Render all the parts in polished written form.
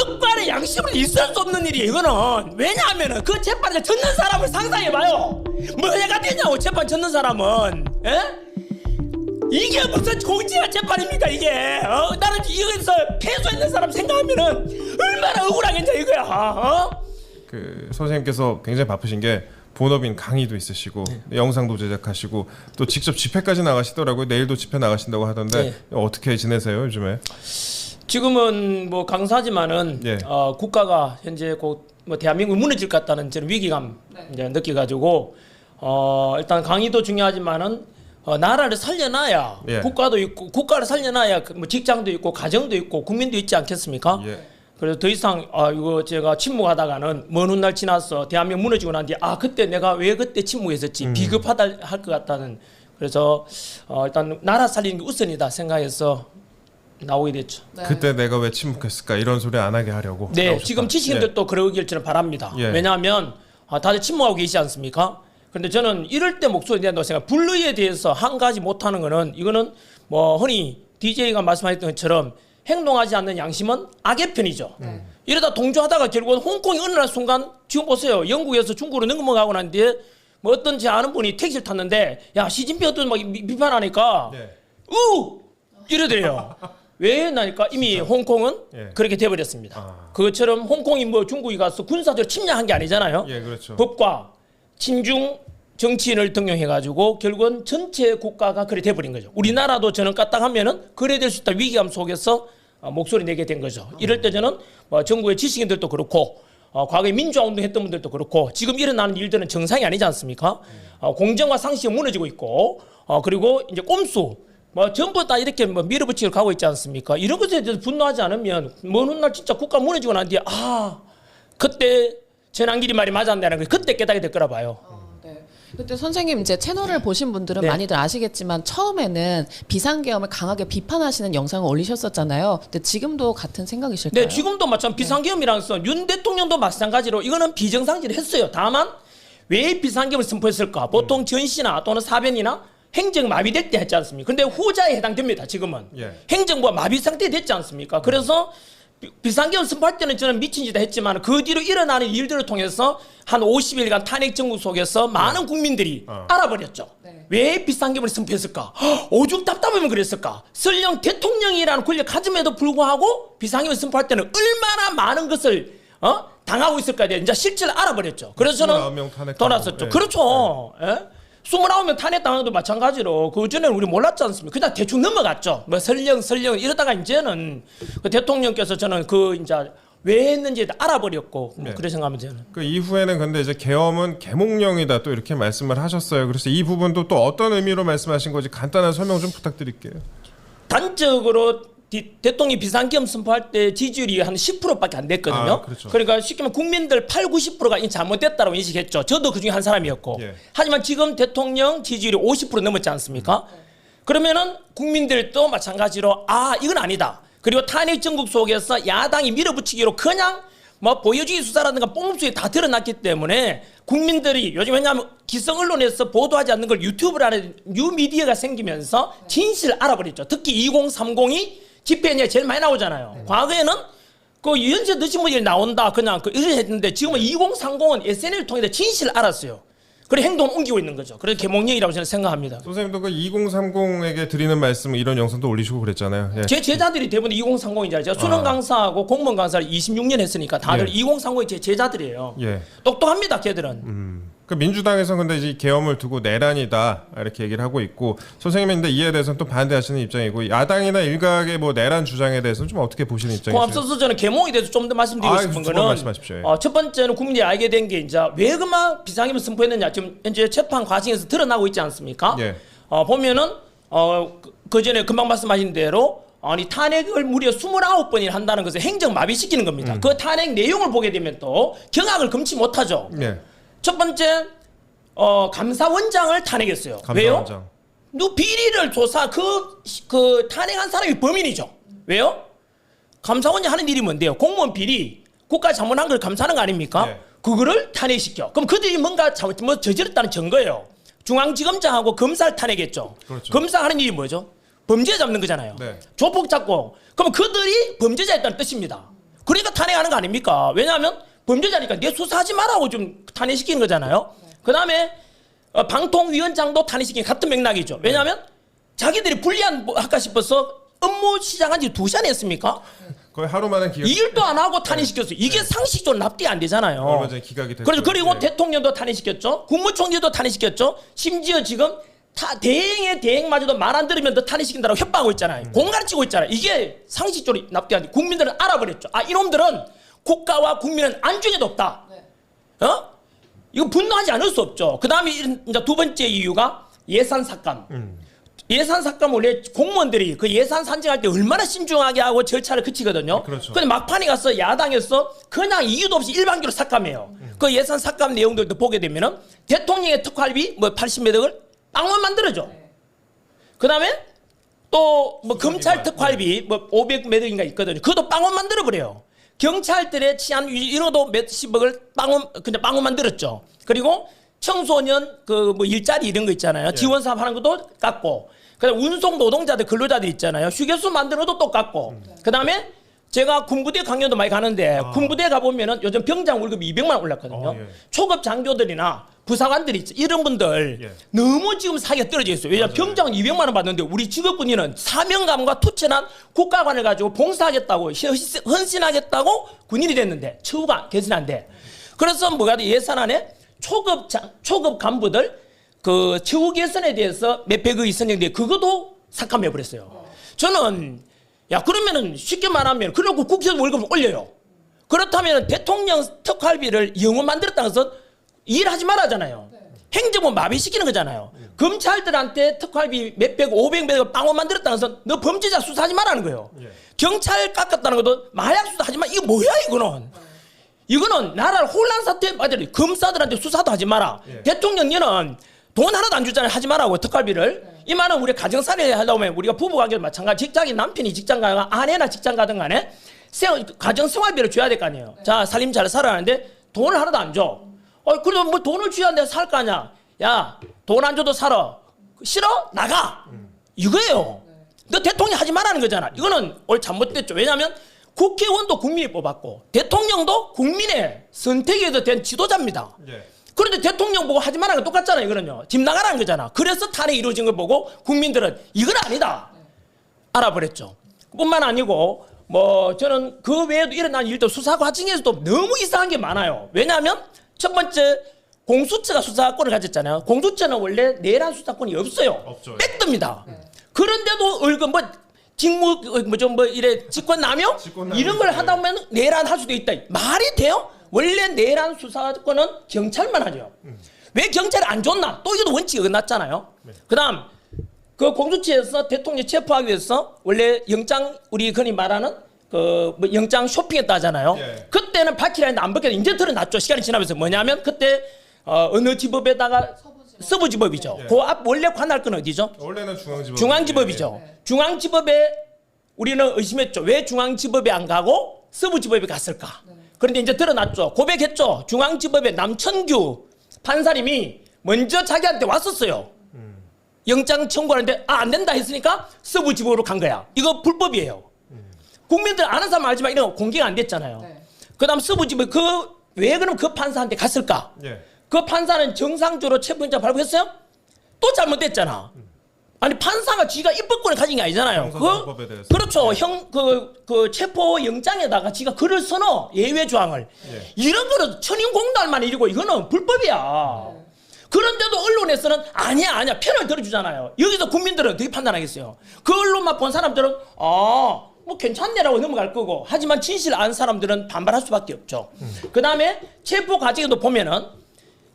법관의 양심으로 있을 수 없는 일이에요. 이거는 왜냐하면은 그 재판을 졌는 사람을 상상해봐요. 뭐 해가 되냐고 재판 졌는 사람은. 에? 이게 무슨 공직한 재판입니까 이게? 나는 이거에서 패소했는 사람 생각하면은 얼마나 억울하겠냐 이거야. 그 선생님께서 굉장히 바쁘신 게 본업인 강의도 있으시고 영상도 제작하시고 또 직접 집회까지 나가시더라고요. 내일도 집회 나가신다고 하던데 어떻게 지내세요 요즘에? 지금은 뭐 강사지만은 예. 국가가 현재 곧 뭐 대한민국 무너질 것 같다는 저는 위기감 이제 느껴가지고 일단 강의도 중요하지만은 나라를 살려놔야 예. 국가도 있고 국가를 살려놔야 뭐 직장도 있고 가정도 있고 국민도 있지 않겠습니까? 예. 그래서 더 이상 이거 제가 침묵하다가는 먼 훗날 지나서 대한민국 무너지고 난 뒤에 그때 내가 왜 그때 침묵했었지 비겁하다 할 것 같다는 그래서 일단 나라 살리는 게 우선이다 생각해서 나오게 됐죠. 네. 그때 내가 왜 침묵했을까 이런 소리 안 하게 하려고. 네, 나오셨다. 지금 지식인들도 그러길 저는 바랍니다. 예. 왜냐하면 다들 침묵하고 계시지 않습니까? 그런데 저는 이럴 때 목소리 낸다고 생각. 불의에 대해서 한 가지 못하는 거는 이거는 뭐 흔히 DJ가 말씀하셨던 것처럼 행동하지 않는 양심은 악의 편이죠. 이러다 동조하다가 결국은 홍콩이 어느 날 순간 지금 보세요. 영국에서 중국으로 넘어가고 난 뒤에 뭐 어떤 제 아는 분이 택시를 탔는데 야 시진핑 어떤 막 비판하니까 네. 이러더래요. 왜 했나니까 이미 홍콩은 예. 그렇게 돼버렸습니다. 그것처럼 홍콩이 뭐 중국이 가서 군사적으로 침략한 게 아니잖아요. 예, 그렇죠. 법과 친중 정치인을 등용해가지고 결국은 전체 국가가 그래 돼버린 거죠. 우리나라도 저는 까딱하면은 그래 될 수 있다 위기감 속에서 목소리 내게 된 거죠. 이럴 때 저는 뭐 정부의 지식인들도 그렇고 과거에 민주화 운동했던 분들도 그렇고 지금 일어나는 일들은 정상이 아니지 않습니까? 공정과 상식이 무너지고 있고 그리고 이제 꼼수 뭐 전부 다 이렇게 뭐 밀어붙이고 가고 있지 않습니까? 이런 것에 대해서 분노하지 않으면 먼 훗날 진짜 국가 무너지고 난 뒤에 그때 전환길이 말이 맞았다는 걸 그때 깨닫게 될 거라 봐요. 네. 그때 선생님 이제 채널을 보신 분들은 많이들 아시겠지만 처음에는 비상계엄을 강하게 비판하시는 영상을 올리셨었잖아요. 근데 지금도 같은 생각이실까요? 네, 지금도 마찬가지 비상계엄이라는 건 윤 대통령도 마찬가지로 이거는 비정상적을 했어요. 다만 왜 비상계엄을 선포했을까? 보통 전시나 또는 사변이나 행정 마비될 때 했지 않습니까? 근데 후자에 해당됩니다. 지금은 예. 행정부가 마비 상태 됐지 않습니까? 그래서 비상계엄 선포할 때는 저는 미친 짓 했지만 그 뒤로 일어나는 일들을 통해서 한 50일간 탄핵 정국 속에서 많은 국민들이 알아버렸죠. 네. 왜 비상계엄을 선포했을까? 오죽 답답하면 그랬을까? 설령 대통령이라는 권력 가짐에도 불구하고 비상계엄을 선포할 때는 얼마나 많은 것을 당하고 있을까에 대해 이제 실체를 알아버렸죠. 그래서 29명 저는 탄핵하고. 돌아섰죠. 예. 그렇죠. 예? 29명 탄핵당한 것도 마찬가지로 그 전에는 우리 몰랐지 않습니까? 그냥 대충 넘어갔죠. 뭐 설령 이러다가 이제는 그 대통령께서 저는 그 이제 왜 했는지 알아버렸고 뭐 네. 그래 생각하면 저는. 그 이후에는 근데 이제 계엄은 계몽령이다 또 이렇게 말씀을 하셨어요. 그래서 이 부분도 또 어떤 의미로 말씀하신 건지 간단한 설명 좀 부탁드릴게요. 단적으로 대통령이 비상계엄 선포할 때 지지율이 한 10%밖에 안 됐거든요. 그렇죠. 그러니까 쉽게 말하면 국민들 80~90%가 잘못됐다고 인식했죠. 저도 그중에 한 사람이었고. 예. 하지만 지금 대통령 지지율이 50% 넘었지 않습니까? 그러면은 국민들도 마찬가지로 이건 아니다. 그리고 탄핵 정국 속에서 야당이 밀어붙이기로 그냥 뭐 보여주기 수사라든가 뽕수에 다 드러났기 때문에 국민들이 요즘 왜냐하면 기성 언론에서 보도하지 않는 걸 유튜브라는 뉴미디어가 생기면서 진실을 알아버렸죠. 특히 2030이 집회에 제일 많이 나오잖아요. 과거에는 그 연세 드신 분들이 나온다 그냥 이렇게 했는데 지금은 2030은 SNS를 통해서 진실을 알았어요. 그리고 행동을 옮기고 있는 거죠. 그래서 계몽령이라고 저는 생각합니다. 선생님도 그 2030에게 드리는 말씀 이런 영상도 올리시고 그랬잖아요. 예. 제 제자들이 대부분 2030이잖아요. 제가 수능 강사하고 공무원 강사를 26년 했으니까 다들 2030이 제 제자들이에요. 예. 똑똑합니다, 걔들은. 그 민주당에서 근데 이제 계엄을 두고 내란이다 이렇게 얘기를 하고 있고 선생님은 근데 이에 대해서는 또 반대하시는 입장이고 야당이나 일각의 뭐 내란 주장에 대해서는 좀 어떻게 보시는 그 입장이세요? 앞서서 저는 계몽에 대해서 좀 더 말씀드리고 싶은 두번 거는 말씀하십시오. 예. 첫 번째는 국민들이 알게 된 게 이제 왜 그만 비상계엄을 선포했느냐 지금 현재 재판 과정에서 드러나고 있지 않습니까? 예. 보면은 그 전에 금방 말씀하신 대로 탄핵을 무려 29번이나 한다는 것을 행정 마비시키는 겁니다. 그 탄핵 내용을 보게 되면 또 경악을 금치 못하죠. 예. 첫 번째 감사원장을 탄핵했어요. 감사원장. 왜요? 누 비리를 조사 그 탄핵한 사람이 범인이죠. 왜요? 감사원장 하는 일이 뭔데요? 공무원 비리 국가 잘못한 걸 감사하는 거 아닙니까? 네. 그거를 탄핵시켜. 그럼 그들이 뭔가 뭐 저질렀다는 증거예요. 중앙지검장하고 검사를 탄핵했죠. 그렇죠. 검사 하는 일이 뭐죠? 범죄 잡는 거잖아요. 네. 조폭 잡고 그럼 그들이 범죄자였다는 뜻입니다. 그러니까 탄핵하는 거 아닙니까? 왜냐하면 범죄자니까 내 수사하지 말라고 좀 탄핵시키는 거잖아요. 그다음에 방통위원장도 탄핵시키는 같은 맥락이죠. 왜냐하면 자기들이 불리한 뭐 할까 싶어서 업무 시작한 지 2시간 했습니까? 거의 하루 만에 기각. 이 일도 안 하고 탄핵시켰어요. 이게 상식적으로 납득이 안 되잖아요. 얼마 전에 기각이 됐죠. 그래서 그리고 네. 대통령도 탄핵시켰죠. 국무총리도 탄핵시켰죠. 심지어 지금 대행의 대행마저도 말 안 들으면 더 탄핵시킨다고 협박하고 있잖아요. 공갈 치고 있잖아요. 이게 상식적으로 납득이 안 돼. 국민들은 알아버렸죠. 아, 이놈들은 국가와 국민은 안중에도 없다. 이거 분노하지 않을 수 없죠. 그 다음에 이제 두 번째 이유가 예산 삭감. 예산 삭감 원래 공무원들이 그 예산 산정할 때 얼마나 신중하게 하고 절차를 거치거든요. 그렇죠. 근데 막판에 가서 야당에서 그냥 이유도 없이 일방적으로 삭감해요. 그 예산 삭감 내용들도 보게 되면은 대통령의 특활비 뭐 80몇 억을 빵원 만들어줘. 그 다음에 또 뭐 검찰 특활비 뭐 500몇 억인가 있거든요. 그것도 빵원 만들어 버려요. 경찰들의 치안 유지 이런 것도 몇십억을 그냥 빵원 만들었죠. 그리고 청소년 그 뭐 일자리 이런 거 있잖아요. 지원 사업 하는 것도 깎고. 그다음 운송 노동자들 근로자들 있잖아요. 휴게소 만드는 것도 또 깎고. 그다음에 제가 군부대 강연도 많이 가는데 군부대 가 보면은 요즘 병장 월급이 200만 원 올랐거든요. 예. 초급 장교들이나 부사관들이 있죠. 이런 분들 예. 너무 지금 사기가 떨어져 있어요. 왜냐하면 병장은 200만 원 받는데 우리 직업군인은 사명감과 투철한 국가관을 가지고 봉사하겠다고 헌신하겠다고 군인이 됐는데 처우가 개선한데 그래서 뭐가 돼 예산안에 초급 간부들 그 처우 개선에 대해서 몇백억이 선정돼 그것도 삭감해 버렸어요. 저는 야 그러면은 쉽게 말하면 그러고 국회의원 월급을 올려요. 그렇다면 대통령 특활비를 영원 만들었다는 것은 일하지 말아잖아요. 행정부 마비시키는 거잖아요. 검찰들한테 특활비 몇백, 500억 빵원 만들었다는 것은 너 범죄자 수사하지 말라는 거예요. 경찰 깎았다는 것도 마약 수사하지 마. 이거 뭐야 이거는. 이거는 나라를 혼란 사태에 빠져요. 검사들한테 수사도 하지 마라. 대통령님은 돈 하나도 안 주잖아요. 하지 말라고 특활비를. 이 말은 우리 가정살이 하려면 우리가 부부관계도 마찬가지. 직장인 남편이 직장 가가 아내나 직장 가든 간에 가정생활비를 줘야 될 거 아니에요. 자 살림 잘 살아가는데 돈을 하나도 안 줘. 그래도 뭐 돈을 줘야 내가 살 거 아니야. 야 돈 안 줘도 살아. 싫어? 나가. 이거예요. 너 대통령 하지 말라는 거잖아. 이거는 원래 잘못됐죠. 왜냐하면 국회의원도 국민이 뽑았고 대통령도 국민의 선택에 의해서 된 지도자입니다. 예. 그런데 대통령 보고 하지 말라는 거 똑같잖아요. 이거는요. 집 나가라는 거잖아. 그래서 탄핵이 이루어진 걸 보고 국민들은 이건 아니다. 알아버렸죠. 뿐만 아니고 뭐 저는 그 외에도 일어난 일도 수사 과정에서도 너무 이상한 게 많아요. 왜냐하면 첫 번째 공수처가 수사권을 가졌잖아요. 공수처는 원래 내란 수사권이 없어요. 없죠. 뺏깁니다. 그런데도 월급 이래 직권남용 이런 걸 하다 보면 내란 할 수도 있다. 말이 돼요? 원래 내란 수사권은 경찰만 하죠. 왜 경찰이 안 줬나? 또 이것도 원칙이 어긋났잖아요. 그다음 그 공수처에서 대통령 체포하기 위해서 원래 영장 우리 흔히 말하는 그 뭐 영장 쇼핑했다 하잖아요. 예. 그때는 밝히려 했는데 안 밝혀서 이제 드러났죠. 시간이 지나면서 뭐냐면 그때 어느 지법에다가 서부지법이죠. 예. 그 앞 원래 관할 건 어디죠? 원래는 중앙지법. 중앙지법이죠. 중앙지법에 우리는 의심했죠. 왜 중앙지법에 안 가고 서부지법에 갔을까? 그런데 이제 드러났죠. 고백했죠. 중앙지법의 남천규 판사님이 먼저 자기한테 왔었어요. 영장 청구하는데 안 된다 했으니까 서부지법으로 간 거야. 이거 불법이에요. 국민들 아는 사람 알지만 이런 거 공개가 안 됐잖아요. 그다음 서부지법 왜 그럼 그 판사한테 갔을까? 예. 그 판사는 정상적으로 체포영장 발부했어요? 또 잘못됐잖아. 아니 판사가 지가 입법권을 가진 게 아니잖아요. 형사사법에 대해서. 그렇죠. 그 체포 영장에다가 지가 글을 써놓어 예외 조항을. 예. 이런 거는 천인공달만 일이고 이거는 불법이야. 그런데도 언론에서는 아니야 편을 들어주잖아요. 여기서 국민들은 어떻게 판단하겠어요? 그 언론만 본 사람들은 뭐 괜찮네라고 넘어갈 거고 하지만 진실 안 사람들은 반발할 수밖에 없죠. 그 다음에 체포 과정에도 보면은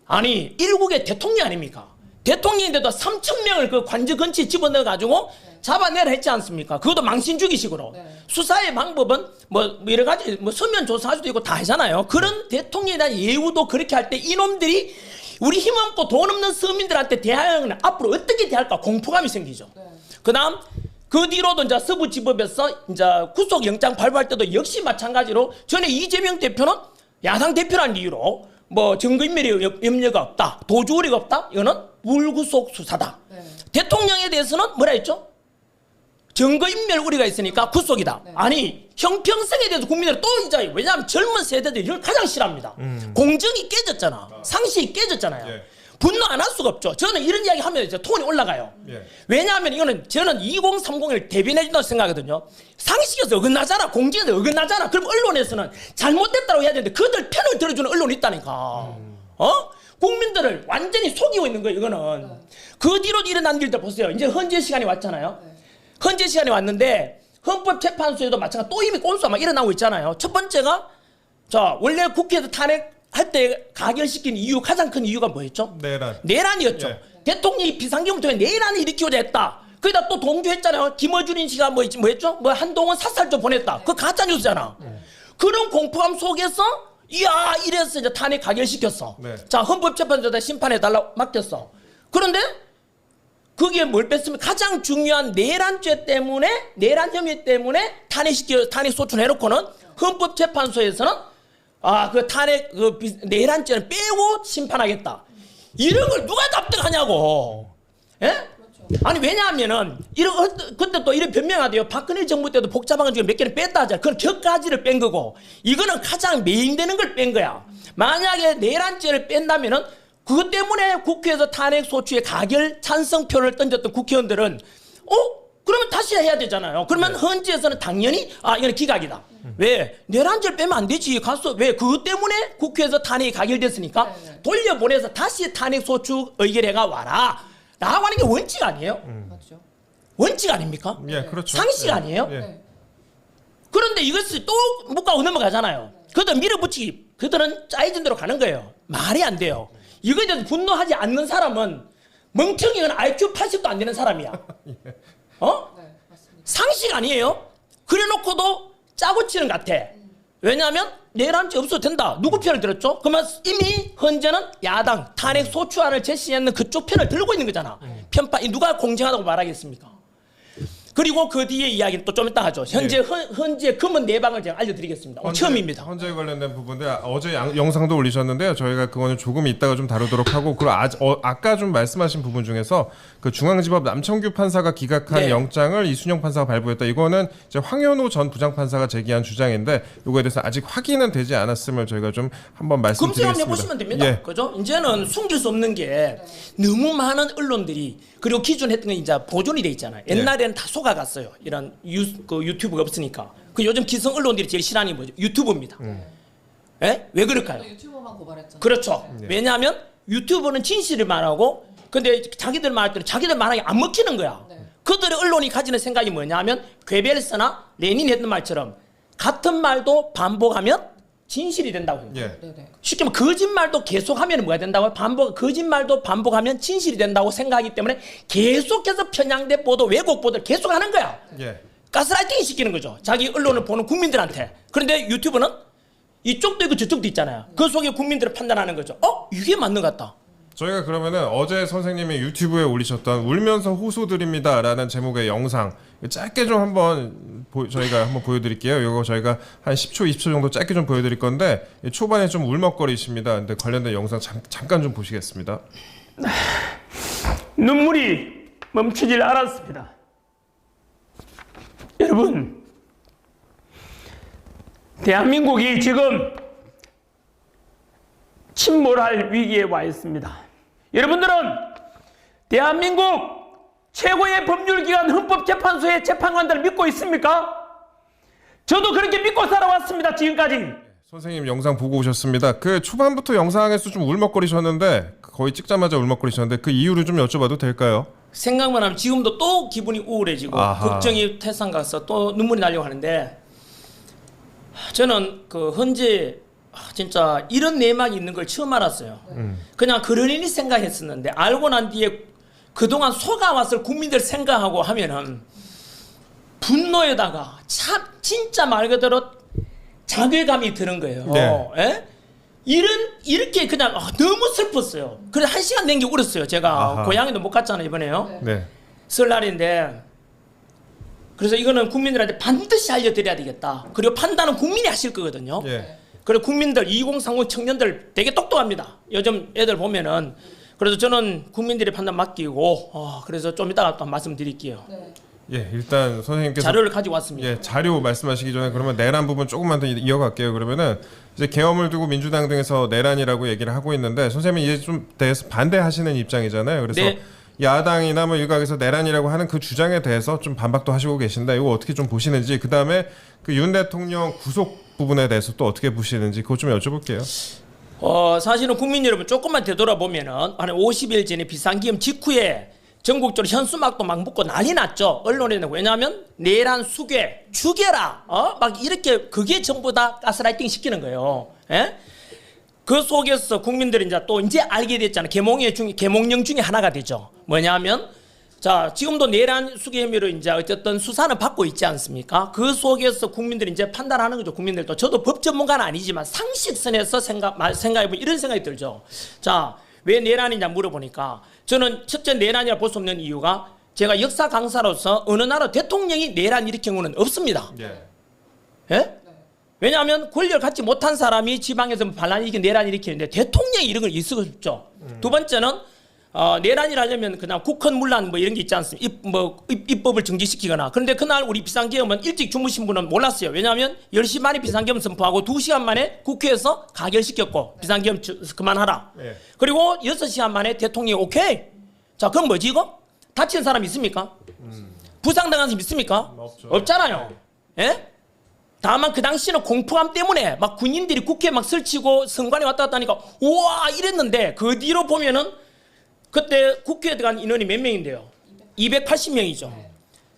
아니 일국의 대통령 아닙니까? 대통령인데도 3,000명을 그 관저 근처에 집어넣어가지고 잡아내라 했지 않습니까? 그것도 망신주기식으로. 수사의 방법은 뭐 여러 가지 뭐 서면 조사할 수도 있고 다 하잖아요. 그런 대통령에 대한 예우도 그렇게 할 때 이놈들이 우리 힘없고 돈 없는 서민들한테 대하는 앞으로 어떻게 대할까 공포감이 생기죠. 그다음 그 뒤로도 이제 서부지법에서 이제 구속영장 발부할 때도 역시 마찬가지로 전에 이재명 대표는 야당 대표라는 이유로 뭐 증거인멸의 염려가 없다, 도주 우려가 없다, 이거는 불구속 수사다. 대통령에 대해서는 뭐라 했죠? 증거인멸 우리가 있으니까 구속이다. 아니 형평성에 대해서 국민들은 또 이제 왜냐하면 젊은 세대들이 이걸 가장 싫어합니다. 공정이 깨졌잖아. 상식이 깨졌잖아요. 예. 분노 안 할 수가 없죠. 저는 이런 이야기 하면 이제 톤이 올라가요. 예. 왜냐하면 이거는 저는 2030을 대변해준다고 생각하거든요. 상식에서 어긋나잖아. 공정에서 어긋나잖아. 그럼 언론에서는 잘못됐다고 해야 되는데 그들 편을 들어주는 언론이 있다니까. 국민들을 완전히 속이고 있는 거예요. 이거는. 그 뒤로 일어난 일들 보세요. 이제 헌재 시간이 왔잖아요. 헌재 시간이 왔는데 헌법재판소에도 마찬가지 또 이미 꼼수가 막 일어나고 있잖아요. 첫 번째가 자 원래 국회에서 탄핵할 때 가결시킨 이유 가장 큰 이유가 뭐였죠? 내란이었죠. 예. 대통령이 비상경을 통해 내란을 일으키고자 했다. 거기다 또 동조했잖아요. 김어준인 씨가 뭐였죠? 한동훈 사살조 보냈다. 그거 가짜 뉴스잖아. 그런 공포감 속에서 이야 이래서 이제 탄핵 가결시켰어. 네. 자 헌법재판소에다 심판해달라고 맡겼어. 그런데 거기에 뭘 뺐으면 가장 중요한 내란죄 때문에 내란 혐의 때문에 탄핵 소추해놓고는 헌법재판소에서는 그 탄핵 내란죄는 빼고 심판하겠다. 이런 걸 누가 납득하냐고. 예? 아니 왜냐하면은 그때 또 이런 변명하대요. 박근혜 정부 때도 복잡한 것 중에 몇 개는 뺐다 하잖아. 그건 격가지를 뺀 거고 이거는 가장 메인되는 걸 뺀 거야. 만약에 내란죄를 뺀다면은 그것 때문에 국회에서 탄핵 소추에 가결 찬성표를 던졌던 국회의원들은 그러면 다시 해야 되잖아요. 그러면 헌재에서는 당연히 이거는 기각이다. 왜? 내란죄를 빼면 안 되지. 왜? 그것 때문에 국회에서 탄핵이 가결됐으니까 돌려보내서 다시 탄핵 소추 의결해가 와라. 라고 하는 게 원칙 아니에요? 맞죠. 원칙 아닙니까? 예, 그렇죠. 상식 예. 아니에요? 예. 그런데 이것을 또 못 가고 넘어가잖아요. 그들 밀어붙이기. 그들은 짜여진 대로 가는 거예요. 말이 안 돼요. 이거에 대해서 분노하지 않는 사람은 멍청이건 IQ 80도 안 되는 사람이야. 네, 맞습니다. 상식 아니에요? 그래 놓고도 짜고 치는 것 같아. 왜냐하면 내란죄 없어도 된다. 누구 편을 들었죠? 그러면 이미 헌재는 야당 탄핵 소추안을 제시했는 그쪽 편을 들고 있는 거잖아. 편파 누가 공정하다고 말하겠습니까? 그리고 그 뒤에 이야기는 또 좀 이따 하죠. 현재 헌재 금은 내방을 제가 알려드리겠습니다. 처음입니다. 헌재에 관련된 부분들 어제 영상도 올리셨는데요. 저희가 그거는 조금 이따가 좀 다루도록 하고 그리고 아까 좀 말씀하신 부분 중에서 그 중앙지법 남청규 판사가 기각한 네. 영장을 이순영 판사가 발부했다. 이거는 이제 황현우 전 부장판사가 제기한 주장인데 이거에 대해서 아직 확인은 되지 않았음을 저희가 좀 한번 말씀드리겠습니다. 검증 한번 해보시면 됩니다. 예. 그죠? 이제는 숨길 수 없는 게 너무 많은 언론들이 그리고 기존 했던 게 이제 보존이 돼 있잖아요. 옛날에는 다 속아갔어요. 이런 유튜브가 없으니까. 그 요즘 기성 언론들이 제일 싫어하는 게 뭐죠? 유튜브입니다. 예? 왜 그럴까요? 또 유튜버만 고발했잖아요. 그렇죠. 왜냐하면 유튜브는 진실을 말하고 근데 자기들 말할 때는 자기들 말하기 안 먹히는 거야. 그들의 언론이 가지는 생각이 뭐냐 하면 괴벨스나 레닌이 했던 말처럼 같은 말도 반복하면 진실이 된다고 해요. 예. 네네. 쉽게 말하면 거짓말도 계속하면 뭐가 된다고요? 거짓말도 반복하면 진실이 된다고 생각하기 때문에 계속해서 편향된 보도, 왜곡 보도를 계속하는 거야. 예. 가스라이팅 시키는 거죠. 자기 언론을 보는 국민들한테. 그런데 유튜브는 이쪽도 있고 저쪽도 있잖아요. 그 속에 국민들을 판단하는 거죠. 이게 맞는 것 같다. 저희가 그러면은 어제 선생님이 유튜브에 올리셨던 울면서 호소드립니다라는 제목의 영상 짧게 좀 한번 저희가 한번 보여드릴게요. 이거 저희가 한 10초, 20초 정도 짧게 좀 보여드릴 건데 초반에 좀 울먹거리십니다. 근데 관련된 영상 잠깐 좀 보시겠습니다. 눈물이 멈추질 않았습니다. 여러분, 대한민국이 지금 침몰할 위기에 와 있습니다. 여러분들은 대한민국 최고의 법률기관 헌법재판소의 재판관들을 믿고 있습니까? 저도 그렇게 믿고 살아왔습니다. 지금까지. 선생님 영상 보고 오셨습니다. 그 초반부터 영상에서 좀 울먹거리셨는데 거의 찍자마자 울먹거리셨는데 그 이유를 좀 여쭤봐도 될까요? 생각만 하면 지금도 또 기분이 우울해지고 아하. 걱정이 태산 가서 또 눈물이 나려고 하는데 저는 그 헌재 진짜 이런 내막이 있는 걸 처음 알았어요. 그냥 그러려니 생각했었는데 알고 난 뒤에 그동안 속아왔을 국민들 생각하고 하면은 분노에다가 참 진짜 말 그대로 자괴감이 드는 거예요. 네. 예? 이렇게 그냥 너무 슬펐어요. 그래서 1시간 넘게 울었어요. 제가 아하. 고향에도 못 갔잖아요 이번에요. 네. 설날인데 그래서 이거는 국민들한테 반드시 알려드려야 되겠다. 그리고 판단은 국민이 하실 거거든요. 예. 그리고 국민들 2030 청년들 되게 똑똑합니다. 요즘 애들 보면은 그래서 저는 국민들의 판단 맡기고 그래서 좀 이따가 또 말씀드릴게요. 네. 예, 일단 선생님께서 자료를 가지고 왔습니다. 예, 자료 말씀하시기 전에 그러면 내란 부분 조금만 더 이어갈게요. 그러면은 이제 계엄을 두고 민주당 등에서 내란이라고 얘기를 하고 있는데 선생님이 이제 좀 대해서 반대하시는 입장이잖아요. 그래서 네. 야당이나 뭐 일각에서 내란이라고 하는 그 주장에 대해서 좀 반박도 하시고 계신데 이거 어떻게 좀 보시는지 그다음에 그 윤 대통령 구속 부분에 대해서 또 어떻게 보시는지 그거 좀 여쭤볼게요. 사실은 국민 여러분 조금만 되돌아보면은 한 50일 전에 비상기금 직후에 전국적으로 현수막도 막 묶고 난리 났죠. 언론에는. 왜냐하면 내란 수괴 죽여라 막 이렇게 그게 전부 다 가스라이팅 시키는 거예요. 예? 그 속에서 국민들이 이제 알게 됐잖아요. 계몽령 중에 하나가 되죠. 뭐냐면 자 지금도 내란 수괴 혐의로 이제 어쨌든 수사는 받고 있지 않습니까? 그 속에서 국민들이 이제 판단하는 거죠. 국민들도 저도 법 전문가는 아니지만 상식선에서 생각해보면 이런 생각이 들죠. 자 왜 내란이냐 물어보니까 저는 첫째 내란이라 볼 수 없는 이유가 제가 역사 강사로서 어느 나라 대통령이 내란 일으킨 경우는 없습니다. 예. 예? 왜냐하면 권력을 갖지 못한 사람이 지방에서 반란 일으키고 내란 일으키는데 대통령이 이런 걸 있을 수 없죠. 두 번째는 내란을 하려면 그냥 국헌문란 뭐 이런 게 있지 않습니까? 입법을 정지시키거나. 그런데 그날 우리 비상계엄은 일찍 주무신 분은 몰랐어요. 왜냐하면 10시 만에 비상계엄 선포하고 2시간 만에 국회에서 가결시켰고 비상계엄 그만하라. 예. 그리고 6시간 만에 대통령이 오케이. 자 그럼 뭐지 이거? 다친 사람 있습니까? 부상당한 사람 있습니까? 없죠. 없잖아요. 예? 다만 그 당시는 공포감 때문에 막 군인들이 국회에 막 설치고 선관위 왔다 갔다 하니까 우와 이랬는데 그 뒤로 보면은 그때 국회에 들어간 인원이 몇 명인데요? 280명이죠.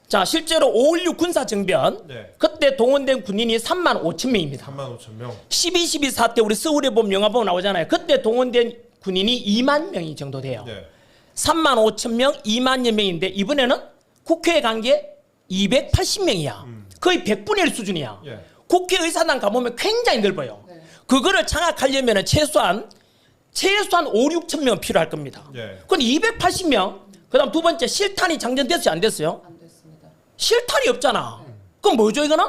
자 실제로 5.16 군사정변 네. 그때 동원된 군인이 3만 5천 명입니다. 35,000명. 12.12 사태 우리 서울에 보면 영화 보면 나오잖아요. 그때 동원된 군인이 2만 명이 정도 돼요. 예. 3만 5천 명, 2만여 명인데 이번에는 국회에 간 게 280명이야. 거의 100분의 1 수준이야. 예. 국회의사당 가보면 굉장히 넓어요. 그거를 장악하려면 최소한 5, 6천 명 필요할 겁니다. 예. 그건 280명. 그다음 두 번째 실탄이 장전됐어요, 안 됐어요? 안 됐습니다. 실탄이 없잖아. 그럼 뭐죠 이거는?